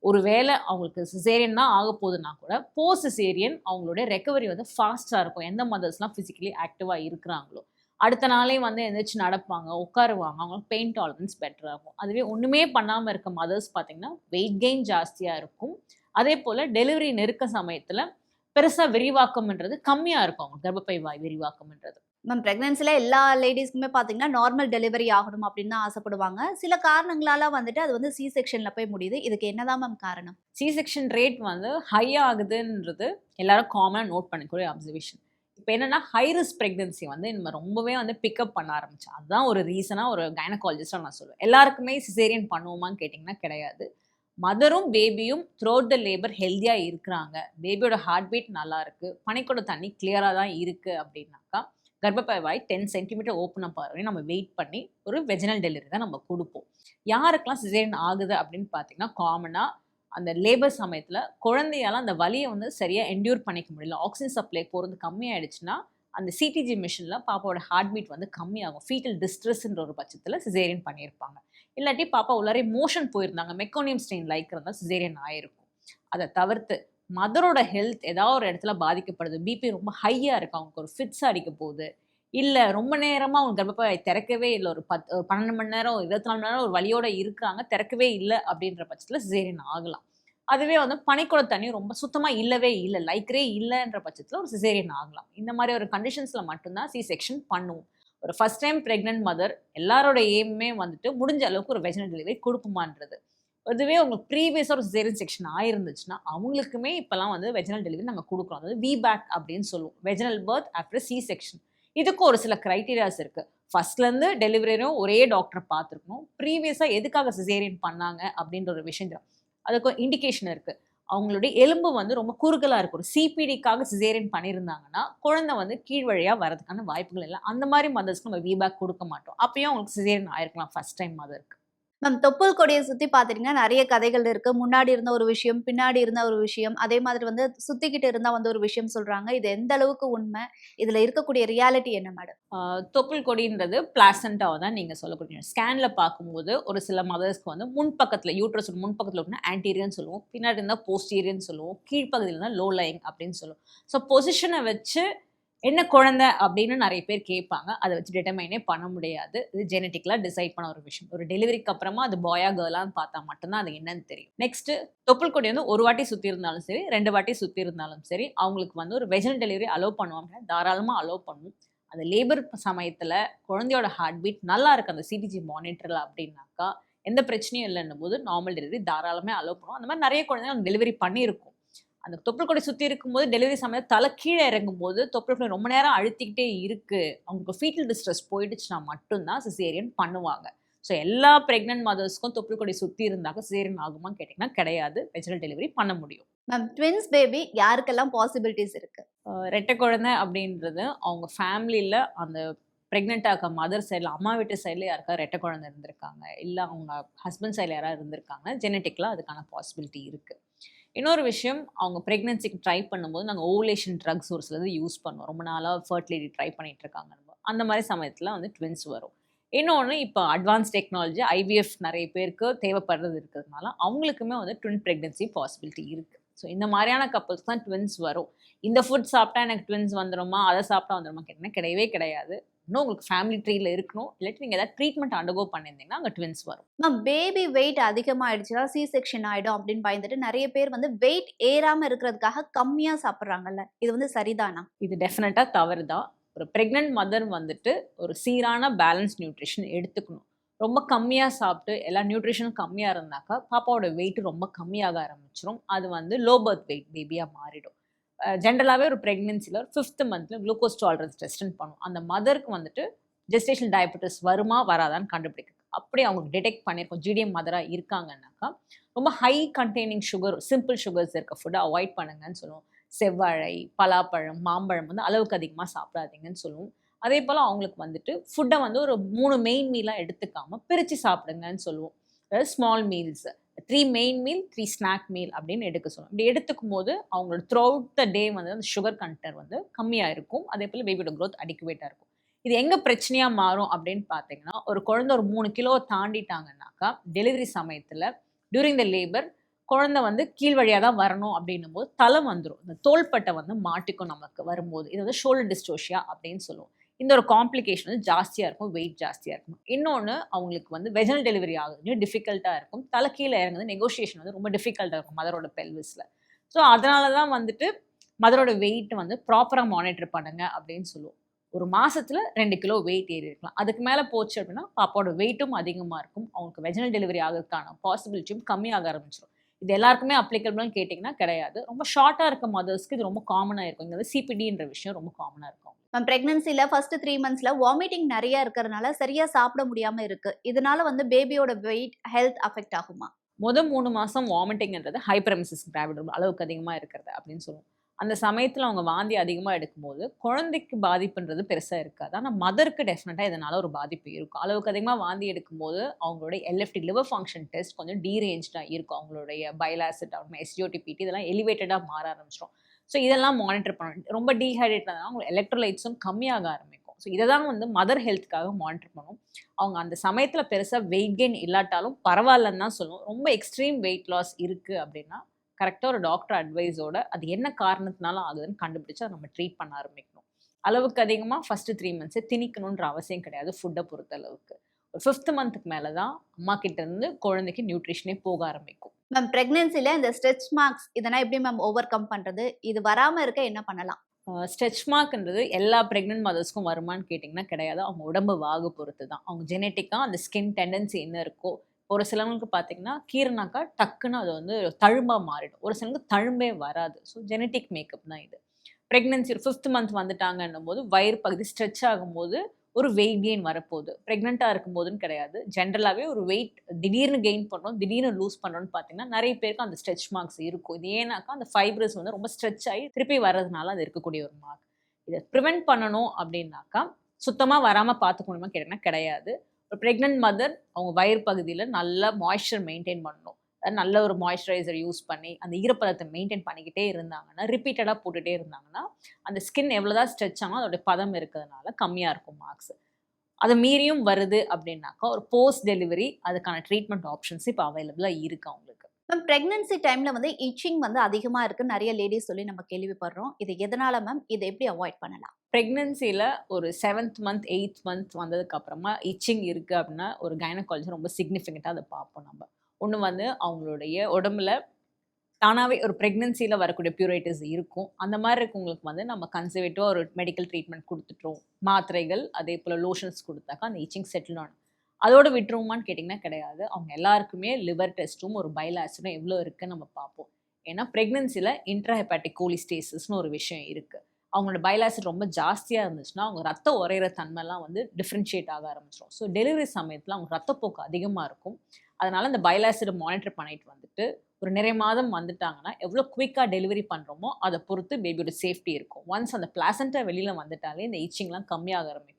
ஒரு வேளை அவங்களுக்கு சிசேரியன் தான் ஆக போகுதுன்னா கூட போஸ்ட் சிசேரியன் அவங்களுடைய ரெக்கவரி வந்து ஃபாஸ்ட்டாக இருக்கும். எந்த மதர்ஸ்லாம் ஃபிசிக்கலி ஆக்டிவாக இருக்கிறாங்களோ அடுத்த நாளே வந்து எந்திரிச்சு நடப்பாங்க, உட்காருவாங்க, அவங்களுக்கு பெயின் டாலரன்ஸ் பெட்டராக இருக்கும். அதுவே ஒன்றுமே பண்ணாமல் இருக்க மதர்ஸ் பார்த்தீங்கன்னா வெயிட் கெயின் ஜாஸ்தியாக இருக்கும். அதே போல் டெலிவரி நெருக்க சமயத்தில் பெருசாக விரிவாக்கம்ன்றது கம்மியாக இருக்கும். அவங்க கர்ப்பப்பை வாய் விரிவாக்கம்ன்றது. மேம் ப்ரெக்னன்சில எல்லா லேடிஸ்க்குமே பார்த்தீங்கன்னா நார்மல் டெலிவரி ஆகணும் அப்படின்னு தான் ஆசைப்படுவாங்க. சில காரணங்களால வந்துட்டு அது வந்து சி செக்ஷன்ல போய் முடியுது. இதுக்கு என்னதான் மேம் காரணம்? சி செக்ஷன் ரேட் வந்து ஹை ஆகுதுன்றது எல்லாரும் காமனாக நோட் பண்ணக்கூடிய அப்சர்வேஷன். இப்போ என்னன்னா ஹை ரிஸ்க் ப்ரெக்னன்சி வந்து நம்ம ரொம்பவே வந்து பிக்கப் பண்ண ஆரம்பிச்சோம். அதுதான் ஒரு ரீசனாக ஒரு கைனகாலஜிஸ்டாக நான் சொல்லுவேன். எல்லாருக்குமே சிசேரியன் பண்ணுவோமான்னு கேட்டிங்கன்னா கிடையாது. மதரும் பேபியும் த்ரூஅவுட் த லேபர் ஹெல்த்தியாக இருக்கிறாங்க, பேபியோட ஹார்ட் பீட் நல்லா இருக்குது, பனிக்கூட தண்ணி கிளியராக தான் இருக்குது அப்படின்னாக்கா கர்ப்பப்பை வாய் 10 சென்டிமீட்டர் ஓப்பன் அப் ஆகிற நம்ம வெயிட் பண்ணி ஒரு வெஜினல் டெலிவரி தான் நம்ம கொடுப்போம். யாருக்கெல்லாம் சிசேரியன் ஆகுது அப்படின்னு பார்த்தீங்கன்னா காமனாக அந்த லேபர் சமயத்தில் குழந்தையால் அந்த வலியை வந்து சரியாக என்டியூர் பண்ணிக்க முடியல, ஆக்சிஜன் சப்ளை போகிறது கம்மியாயிடுச்சுன்னா அந்த சிடிஜி மிஷினில் பாப்பாவோட ஹார்ட் பீட் வந்து கம்மியாகும். ஃபீட்டல் டிஸ்ட்ரெஸ்ன்ற ஒரு பட்சத்தில் சிசேரியன் பண்ணியிருப்பாங்க. இல்லாட்டி பாப்பா உள்ளாரே மோஷன் போயிருந்தாங்க, மெக்கோனியம் ஸ்ட்ரெயின் லைக் இருந்தால் சிசேரியன் ஆயிருக்கும். அதை தவிர்த்து மதரோட ஹெல்த் ஏதாவது ஒரு இடத்துல பாதிக்கப்படுது, பிபி ரொம்ப ஹையாக இருக்குது, அவங்களுக்கு ஒரு ஃபிட்ஸ் அடிக்க போகுது, இல்லை ரொம்ப நேரமாக அவங்க கர்ப்பப்பை திறக்கவே இல்லை, ஒரு 12 மணி நேரம் 24 மணி நேரம் ஒரு வலியோடு இருக்கிறாங்க, திறக்கவே இல்லை அப்படின்ற பட்சத்தில் சிசேரியன் ஆகலாம். அதுவே வந்து பனிக்கூட தண்ணி ரொம்ப சுத்தமாக இல்லவே இல்லை, லைக்கரே இல்லைன்ற பட்சத்தில் ஒரு சிசேரியன் ஆகலாம். இந்த மாதிரி ஒரு கண்டிஷன்ஸில் மட்டும்தான் சி செக்ஷன் பண்ணுவோம். ஒரு ஃபர்ஸ்ட் டைம் ப்ரெக்னென்ட் மதர் எல்லாரோட எய்மே வந்துட்டு முடிஞ்ச அளவுக்கு ஒரு வெஜினல் டெலிவரி கொடுக்குமான்றது. அதுவே உங்களுக்கு ப்ரீவியஸாக ஒரு சிசேரியன் செக்ஷன் ஆயிருந்துச்சுன்னா அவங்களுக்குமே இப்போலாம் வந்து வெஜினல் டெலிவரி நாங்கள் கொடுக்குறோம். அதாவது விபேக் அப்படின்னு சொல்லுவோம், vaginal birth after C section. இதுக்கும் ஒரு சில க்ரைட்டீரியாஸ் இருக்குது. ஃபர்ஸ்ட்லேருந்து டெலிவரியும் ஒரே டாக்டரை பார்த்துருக்கணும், ப்ரீவியஸாக எதுக்காக சிசேரியன் பண்ணாங்க அப்படின்ற ஒரு விஷயம் அதுக்கு இண்டிகேஷன் இருக்குது. அவங்களுடைய எலும்பு வந்து ரொம்ப குறுகலாக இருக்கும், ஒரு சிபிடிக்காக சிசேரியன் பண்ணியிருந்தாங்கன்னா குழந்தை வந்து கீழ் வழியாக வரதுக்கான வாய்ப்புகள் இல்லை. அந்த மாதிரி மதர்ஸ்க்கு நம்ம விபேக் கொடுக்க மாட்டோம். அப்பயும் அவங்களுக்கு சிசேரியன் ஆயிருக்கலாம் ஃபர்ஸ்ட் டைம் மதருக்கு. மேம் தொப்புள் கொடியை சுத்தி பாத்தீங்கன்னா நிறைய கதைகள் இருக்கு. முன்னாடி இருந்த ஒரு விஷயம், பின்னாடி இருந்த ஒரு விஷயம், அதே மாதிரி வந்து சுத்திக்கிட்டு இருந்தா வந்து ஒரு விஷயம் சொல்றாங்க. இது எந்த அளவுக்கு உண்மை? இதுல இருக்கக்கூடிய ரியாலிட்டி என்ன மேடம்? தொப்புள் கொடின்றது பிளாசண்டாவை தான் நீங்கள் சொல்லக்கூடிய. ஸ்கேனில் பார்க்கும்போது ஒரு சில மதர்ஸ்க்கு வந்து முன்பக்கத்தில் யூட்ரஸ் முன்பக்கத்தில் இருக்குன்னா ஆன்டீரியர்னு சொல்லுவோம், பின்னாடி இருந்தால் போஸ்டீரியர்னு சொல்லுவோம், கீழ்ப்பகுதியில் இருந்தால் லோ லைங் அப்படின்னு சொல்லுவோம். ஸோ பொசிஷனை வச்சு என்ன குழந்தை அப்படின்னு நிறைய பேர் கேட்பாங்க. அதை வச்சு டிட்டர்மைனே பண்ண முடியாது. இது ஜெனட்டிக்கலாக டிசைட் பண்ண ஒரு விஷயம். ஒரு டெலிவரிக்கு அப்புறமா அது பாயா கேர்லான்னு பார்த்தா மட்டும்தான் அது என்னன்னு தெரியும். நெக்ஸ்ட் தொப்புள் கொடி வந்து ஒரு வாட்டி சுற்றி இருந்தாலும் சரி, 2 வாட்டி சுற்றி இருந்தாலும் சரி, அவங்களுக்கு வந்து ஒரு வெஜினல் டெலிவரி அலோவ் பண்ணுவாங்க, தாராளமாக அலோவ் பண்ணுவோம். அந்த லேபர் சமயத்தில் குழந்தையோட ஹார்ட் பீட் நல்லா இருக்குது அந்த சிடிஜி மானிட்டரில் அப்படின்னாக்கா எந்த பிரச்சனையும் இல்லைன்னும் போது நார்மல் டெலிவரி தாராளமே அலோவ் பண்ணுவோம். அந்த மாதிரி நிறைய குழந்தைங்க டெலிவரி பண்ணியிருக்கும். அந்த தொப்புள் கொடி சுற்றி இருக்கும்போது டெலிவரி சமயத்தில் தலை கீழே இறங்கும்போது தொப்புள் கொடி ரொம்ப நேரம் அழுத்திக்கிட்டே இருக்குது, அவங்களுக்கு ஃபீட்டல் டிஸ்ட்ரெஸ் போயிடுச்சுன்னா மட்டும்தான் சிசேரியன் பண்ணுவாங்க. ஸோ எல்லா ப்ரெக்னென்ட் மதர்ஸ்க்கும் தொப்புள் கொடி சுற்றி இருந்தாக்க சிசேரியன் ஆகுமான்னு கேட்டிங்கன்னா கிடையாது, வெஜினல் டெலிவரி பண்ண முடியும். மேம் ட்வின்ஸ் பேபி யாருக்கெல்லாம் பாசிபிலிட்டிஸ் இருக்கு? ரெட்டை குழந்தை அப்படின்றது அவங்க ஃபேமிலியில் அந்த ப்ரெக்னெண்ட்டாக இருக்க மதர் சைடில் அம்மா வீட்டு சைடில் யாருக்கா ரெட்டை குழந்தை இருந்திருக்காங்க, இல்லை அவங்க ஹஸ்பண்ட் சைடில் யாராவது இருந்திருக்காங்க, ஜெனட்டிக்கலாக அதுக்கான பாசிபிலிட்டி இருக்குது. இன்னொரு விஷயம், அவங்க ப்ரெக்னென்சிக்கு ட்ரை பண்ணும்போது நாங்கள் ஓவுலேஷன் ட்ரக்ஸ் ஒரு சிலது யூஸ் பண்ணுவோம். ரொம்ப நாளாக ஃபர்டிலிட்டி ட்ரை பண்ணிட்டு இருக்காங்க, அந்த மாதிரி சமயத்தில் வந்து ட்வின்ஸ் வரும். இன்னொன்று இப்போ அட்வான்ஸ் டெக்னாலஜி ஐவிஎஃப் நிறைய பேருக்கு தேவைப்படுறது இருக்கிறதுனால அவங்களுக்குமே வந்து ட்வின் ப்ரெக்னென்சி பாசிபிலிட்டி இருக்குது. ஸோ இந்த மாதிரியான கப்பல்ஸ் தான் ட்வின்ஸ் வரும். இந்த ஃபுட் சாப்பிட்டா எனக்கு ட்வின்ஸ் வந்துடுமா, அதை சாப்பிட்டா வந்துடுமா கேட்டிங்கன்னா கிடையவே கிடையாது. இன்னும் உங்களுக்கு ஃபேமிலி ட்ரீல இருக்கணும், இல்லாட்டி நீங்கள் ஏதாவது ட்ரீட்மெண்ட் அண்டர்கோ பண்ணியிருந்தீங்கன்னா அங்கே ட்வின்ஸ் வரும். மேம் பேபி வெயிட் அதிகமாகிடுச்சுன்னா சி செக்ஷன் ஆகிடும் அப்படின்னு பயந்துட்டு நிறைய பேர் வந்து வெயிட் ஏறாமல் இருக்கிறதுக்காக கம்மியாக சாப்பிட்றாங்கல்ல, இது வந்து சரிதானா? இது டெஃபினட்டாக தவறு தான். ஒரு ப்ரெக்னென்ட் மதர் வந்துட்டு ஒரு சீரான பேலன்ஸ் நியூட்ரிஷன் எடுத்துக்கணும். ரொம்ப கம்மியாக சாப்பிட்டு எல்லா நியூட்ரிஷனும் கம்மியாக இருந்தாக்கா பாப்பாவோட வெயிட் ரொம்ப கம்மியாக ஆரம்பிச்சிடும். அது வந்து லோ பர்த் வெயிட் பேபியாக மாறிடும். ஜென்ரலாகவே ஒரு ப்ரெக்னென்சியில் ஒரு 5th மந்த்தில் குளுக்கோஸ் டாலரன்ஸ் டெஸ்ட்னு பண்ணுவோம். அந்த மதருக்கு வந்துட்டு ஜெஸ்டேஷனல் டயபெட்டிஸ் வருமா வராதான்னு கண்டுபிடிக்கும். அப்படி அவங்களுக்கு டிடெக்ட் பண்ணியிருக்கோம் ஜிடிஎம் மதராக இருக்காங்கன்னாக்கா ரொம்ப high containing sugar, simple sugars இருக்க ஃபுட்டை அவாய்ட் பண்ணுங்கன்னு சொல்லுவோம். செவ்வாழை, பலாப்பழம், மாம்பழம் வந்து அளவுக்கு அதிகமாக சாப்பிடாதீங்கன்னு சொல்லுவோம். அதே போல் அவங்களுக்கு வந்துட்டு ஃபுட்டை வந்து ஒரு 3 மெயின் மீலாக எடுத்துக்காமல் பிரித்து சாப்பிடுங்கன்னு சொல்லுவோம். அதாவது small meals, 3 main meal 3 snack meal அப்படின்னு எடுக்க சொல்லுவோம். இப்படி எடுத்துக்கும் போது அவங்களோட த்ரூ அவுட் த டே வந்து அந்த சுகர் கண்டென்ட் வந்து கம்மியாக இருக்கும். அதே போல் பேபியோட க்ரோத் அடிக்குவேட்டாக இருக்கும். இது எங்கே பிரச்சனையாக மாறும் அப்படின்னு பார்த்தீங்கன்னா, ஒரு குழந்தை ஒரு 3 கிலோவை தாண்டிட்டாங்கன்னாக்கா டெலிவரி சமயத்தில் டியூரிங் த லேபர் குழந்தை வந்து கீழ் வழியாக தான் வரணும் அப்படின்னும் போது தலை வந்துடும். இந்த தோள்பட்டை வந்து மாட்டிக்கும் நமக்கு வரும்போது. இது வந்து ஷோல்டர் டிஸ்டோஷியா அப்படின்னு சொல்லுவோம். இந்த ஒரு காம்ப்ளிகேஷன் வந்து ஜாஸ்தியாக இருக்கும், வெயிட் ஜாஸ்தியாக இருக்கும். இன்னொன்று அவங்களுக்கு வந்து வெஜினல் டெலிவரி ஆகுது டிஃபிகல்ட்டாக இருக்கும். தலை கீழே இறங்குது நெகோஷியேஷன் வந்து ரொம்ப டிஃபிகல்ட்டாக இருக்கும் மதரோட பெல்விஸில். ஸோ அதனால தான் வந்துட்டு மதரோட வெயிட் வந்து ப்ராப்பராக மானிட்டர் பண்ணுங்க அப்படின்னு சொல்லுவோம். ஒரு மாசத்துல 2 கிலோ வெயிட் ஏறி இருக்கலாம். அதுக்கு மேல போச்சு அப்படின்னா பாப்பாவோட வெயிட்டும் அதிகமா இருக்கும். அவங்களுக்கு வெஜினல் டெலிவரி ஆகிறதுக்கான பாசிபிலிட்டியும் கம்மியாக ஆரம்பிச்சிடும். இது எல்லாருக்குமே அப்ளிகபிள்னு கேட்டிங்கன்னா கிடையாது. ரொம்ப ஷார்ட்டா இருக்க மதர்ஸ்க்கு இது ரொம்ப காமனா இருக்கும். இங்க வந்து சிபிடின்ற விஷயம் ரொம்ப காமனா இருக்கும். மேம் பிரெக்னன்சில ஃபர்ஸ்ட் 3 மந்த்ஸ்ல வாமிட்டிங் நிறைய இருக்கறனால சரியா சாப்பிட முடியாம இருக்கு. இதனால வந்து பேபியோட வெயிட் ஹெல்த் அஃபெக்ட் ஆகுமா? முதல் 3 மாசம் வாமிட்டிங்ன்றது ஹைப்பரெமெசிஸ் கிராவிட் அளவுக்கு அதிகமா இருக்கிறது அப்படின்னு சொல்லுவோம். அந்த சமயத்துல அவங்க வாந்தி அதிகமா எடுக்கும்போது குழந்தைக்கு பாதிப்புன்றது பெருசா இருக்காது. ஆனா மதருக்கு டெஃபினட்டா இதனால ஒரு பாதிப்பு இருக்கும். அளவுக்கு அதிகமா வாந்தி எடுக்கும்போது அவங்களுடைய எல்எஃப்டி லிவர் ஃபங்க்ஷன் டெஸ்ட் கொஞ்சம் டீரேஞ்ச்டா இருக்கும். அவங்களுடைய பைல் ஆசிட் ஆகட்டும், எஸ்ஜிஓடிபிடி இதெல்லாம் எலிவேட்டடா மாற ஆரம்பிச்சிடும். ஸோ இதெல்லாம் மானிட்டர் பண்ணணும். ரொம்ப டீஹைட்ரேட் ஆனா அவங்க எலக்ட்ரோலைட்ஸும் கம்மியாக ஆரம்பிக்கும். ஸோ இதை தான் வந்து மதர் ஹெல்த்துக்காக மானிட்டர் பண்ணணும். அவங்க அந்த சமயத்துல பெருசா வெயிட் கெயின் இல்லாட்டாலும் பரவாயில்லன்னு தான் சொல்லுவோம். ரொம்ப எக்ஸ்ட்ரீம் வெயிட் லாஸ் இருக்கு அப்படின்னா கரெக்டாக ஒரு டாக்டர் அட்வைஸோட அது என்ன காரணத்தினால ஆகுதுன்னு கண்டுபிடிச்சு அதை நம்ம ட்ரீட் பண்ண ஆரம்பிக்கணும். அளவுக்கு அதிகமாக ஃபர்ஸ்ட் 3 மந்த்ஸே திணிக்கணுன்ற அவசியம் கிடையாது ஃபுட்டை பொறுத்த அளவுக்கு. ஒரு 5th மந்த்துக்கு மேலே தான் அம்மா கிட்ட இருந்து குழந்தைக்கு நியூட்ரிஷனே போக ஆரம்பிக்கும். மேம் பிரெக்னன்சில இந்த ஸ்ட்ரெச் மார்க்ஸ் இதெல்லாம் எப்படி மேம் ஓவர் கம் பண்றது? இது வராம இருக்க என்ன பண்ணலாம்? ஸ்ட்ரெச் மார்க்ன்றது எல்லா ப்ரெக்னென்ட் மதர்ஸ்க்கும் வருமானு கேட்டிங்கன்னா கிடையாது. அவங்க உடம்பு வாகு பொறுத்து தான். அவங்க ஜெனட்டிக்காக அந்த ஸ்கின் டெண்டன்சி என்ன இருக்கோ, ஒரு சிலவங்களுக்கு பார்த்தீங்கன்னா கீரைனாக்கா டக்குன்னு அது வந்து தழும்பாக மாறிடும். ஒரு சிலருக்கு தழும்பே வராது. ஸோ ஜெனட்டிக் மேக்கப் தான் இது. ப்ரெக்னன்சி ஒரு 5th மந்த் வந்துட்டாங்கன்னும் போது வயிறு பகுதி ஸ்ட்ரெச் ஆகும்போது ஒரு வெயிட் கெயின் வரப்போகுது. ப்ரெக்னெண்ட்டாக இருக்கும்போதுன்னு கிடையாது. ஜென்ரலாகவே ஒரு வெயிட் திடீர்னு கெயின் பண்ணுறோம், திடீர்னு லூஸ் பண்ணுறோம்னு பார்த்தீங்கன்னா நிறைய பேருக்கு அந்த ஸ்ட்ரெச் மார்க்ஸ் இருக்கும். இது ஏன்னாக்கா அந்த ஃபைப்ரஸ் வந்து ரொம்ப ஸ்ட்ரெச் ஆகி திருப்பி வர்றதுனால அது இருக்கக்கூடிய ஒரு மார்க். இதை ப்ரிவென்ட் பண்ணணும் அப்படின்னாக்கா சுத்தமாக வராமல் பார்த்துக்கணுமா கேட்டிங்கன்னா கிடையாது. ஒரு ப்ரெக்னென்ட் மதர் அவங்க வயிறு பகுதியில் நல்லா மாய்ஸ்சர் மெயின்டைன் பண்ணணும். நல்ல ஒரு மாய்ஸ்சரைசர் யூஸ் பண்ணி அந்த ஈரப்பதத்தை மெயின்டைன் பண்ணிக்கிட்டே இருந்தாங்கன்னா ரிப்பீட்டடாக போட்டுகிட்டே இருந்தாங்கன்னா அந்த ஸ்கின் எவ்வளோதான் ஸ்ட்ரெச் ஆகும் அதோடைய பதம் இருக்கிறதுனால கம்மியாக இருக்கும் மார்க்ஸ். அதை மீறியும் வருது அப்படின்னாக்கா ஒரு போஸ்ட் டெலிவரி அதுக்கான ட்ரீட்மெண்ட் ஆப்ஷன்ஸ் இப்போ அவைலபிளாக இருக்குது அவங்களுக்கு. மேம் பிரெக்னன்சி டைம்ல வந்து இச்சிங் வந்து அதிகமா இருக்கு நிறைய லேடிஸ் சொல்லி நம்ம கேள்விப்படுறோம். இது எதனால மேம்? இதை எப்படி அவாய்ட் பண்ணலாம்? ப்ரெக்னன்சியில் ஒரு 7th மந்த் 8th மந்த் வந்ததுக்கு அப்புறமா இச்சிங் இருக்குது அப்படின்னா ஒரு கைனகாலஜி ரொம்ப சிக்னிஃபிகண்ட்டாக அதை பார்ப்போம் நம்ம. ஒன்று வந்து அவங்களுடைய உடம்புல தானாகவே ஒரு ப்ரெக்னன்சியில் வரக்கூடிய பியூரைட்டிஸ் இருக்கும். அந்த மாதிரி இருக்கவங்களுக்கு வந்து நம்ம கன்சர்வேட்டிவாக ஒரு மெடிக்கல் ட்ரீட்மெண்ட் கொடுத்துட்டோம். மாத்திரைகள் அதே போல் லோஷன்ஸ் கொடுத்தாக்கா அந்த இச்சிங் செட்டில் ஆகும். அதோட விட்டுருவோமான்னு கேட்டிங்கன்னா கிடையாது. அவங்க எல்லாருக்குமே லிவர் டெஸ்ட்டும் ஒரு பைல் ஆசிடும் எவ்வளோ இருக்குன்னு நம்ம பார்ப்போம். ஏன்னா ப்ரெக்னன்சியில் இன்ட்ராஹெப்பாட்டிக் கோலிஸ்டேசிஸ்னு ஒரு விஷயம் இருக்குது. அவங்களோட பைல் ஆசிட் ரொம்ப ஜாஸ்தியாக இருந்துச்சுன்னா அவங்க ரத்த உறையிற தன்மைலாம் வந்து டிஃப்ரென்ஷியேட் ஆக ஆரம்பிச்சிடும். ஸோ டெலிவரி சமயத்தில் அவங்க ரத்தப்போக்கு அதிகமாக இருக்கும். அதனால் அந்த பைல் ஆசிட் மானிட்டர் பண்ணிட்டு வந்துட்டு ஒரு நிறைய மாதம் வந்துட்டாங்கன்னா எவ்வளோ குயிக்காக டெலிவரி பண்ணுறோமோ அதை பொறுத்து பேபியோட சேஃப்டி இருக்கும். ஒன்ஸ் அந்த பிளாசண்டா வெளியில் வந்துட்டாலே இந்த இச்சிங்லாம் கம்மியாக ஆரம்பிக்கும்.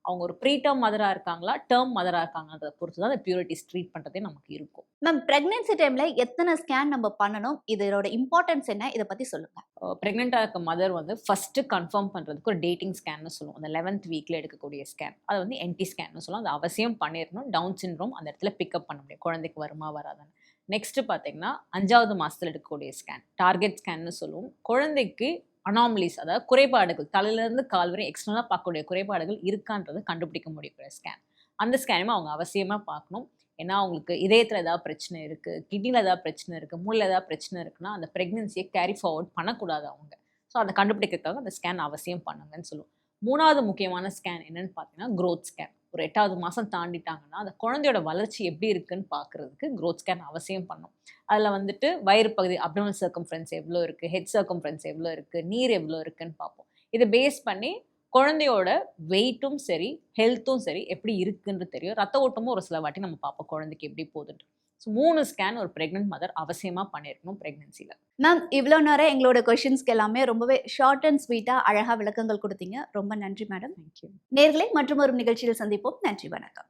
அவங்க ஒரு ப்ரீ டேர்ம் மதராக இருக்காங்களா டேர்ம் மதராக இருக்காங்கன்றத பொறுத்து தான் அந்த பியூரிட்டிஸ் ட்ரீட் பண்ணுறதே நமக்கு இருக்கும். மேம் பிரெக்னன்சி டைம்ல எத்தனை ஸ்கேன் நம்ம பண்ணணும்? இதோட இம்பார்ட்டன்ஸ் என்ன? இதை பற்றி சொல்லுங்க. ப்ரெக்னெண்ட்டாக இருக்க மதர் வந்து ஃபஸ்ட்டு கன்ஃபார்ம் பண்ணுறதுக்கு ஒரு டேட்டிங் ஸ்கேன்னு சொல்லுவோம். அந்த 11th வீக்கில் எடுக்கக்கூடிய ஸ்கேன் அது வந்து என்டி ஸ்கேன்னு சொல்லுவோம். அது அவசியம் பண்ணிடணும். டவுன் சிண்ட்ரோம் அந்த இடத்துல பிக்கப் பண்ண முடியும் குழந்தைக்கு வருமா வராதான்னு. நெக்ஸ்ட்டு பார்த்தீங்கன்னா 5வது மாதத்தில் எடுக்கக்கூடிய ஸ்கேன் டார்கெட் ஸ்கேன்னு சொல்லுவோம். குழந்தைக்கு அனாமலிஸ் அதாவது குறைபாடுகள் தலையிலேருந்து கால் வரை எக்ஸ்டர்னலாக பார்க்கக்கூடிய குறைபாடுகள் இருக்கான்றதை கண்டுபிடிக்க முடியக்கூடிய ஸ்கேன். அந்த ஸ்கேனுமே அவங்க அவசியமாக பார்க்கணும். ஏன்னா அவங்களுக்கு இதயத்தில் ஏதாவது பிரச்சனை இருக்குது, கிட்னியில் ஏதாவது பிரச்சனை இருக்குது, மூளையில் ஏதாவது பிரச்சனை இருக்குன்னா அந்த ப்ரெக்னன்சியை கேரி ஃபார்வர்ட் பண்ணக்கூடாது அவங்க. ஸோ அதை கண்டுபிடிக்கிறதுக்காக அந்த ஸ்கேன் அவசியம் பண்ணுங்கன்னு சொல்லுவோம். 3வது முக்கியமான ஸ்கேன் என்னென்னு பார்த்தீங்கன்னா க்ரோத் ஸ்கேன். ஒரு 8வது மாதம் தாண்டிட்டாங்கன்னா அந்த குழந்தையோட வளர்ச்சி எப்படி இருக்குன்னு பார்க்குறதுக்கு க்ரோத் ஸ்கேன் அவசியம் பண்ணும். அதில் வந்துட்டு வயிறு பகுதி அப்டோமினல் சர்க்கம்ஃபரன்ஸ் எவ்வளோ இருக்குது, ஹெட் சர்க்கம்ஃபரன்ஸ் எவ்வளோ இருக்குது, நீர் எவ்வளோ இருக்குன்னு பார்ப்போம். இதை பேஸ் பண்ணி குழந்தையோட வெயிட்டும் சரி ஹெல்த்தும் சரி எப்படி இருக்குன்னு தெரியும். ரத்த ஓட்டமும் ஒரு சில வாட்டி நம்ம பார்ப்போம் குழந்தைக்கு எப்படி போகுதுன்ட்டு. ஸோ 3 ஸ்கேன் ஒரு ப்ரெக்னென்ட் மதர் அவசியமாக பண்ணியிருக்கணும் ப்ரெக்னன்சியில். மேம் இவ்வளோ நேரம் எங்களோட கொஷின்ஸ்க்கு எல்லாமே ரொம்பவே ஷார்ட் அண்ட் ஸ்வீட்டாக அழகாக விளக்கங்கள் கொடுத்தீங்க. ரொம்ப நன்றி மேடம். தேங்க்யூ. நேயர்களே மற்றும் ஒரு நிகழ்ச்சியில் சந்திப்போம். நன்றி, வணக்கம்.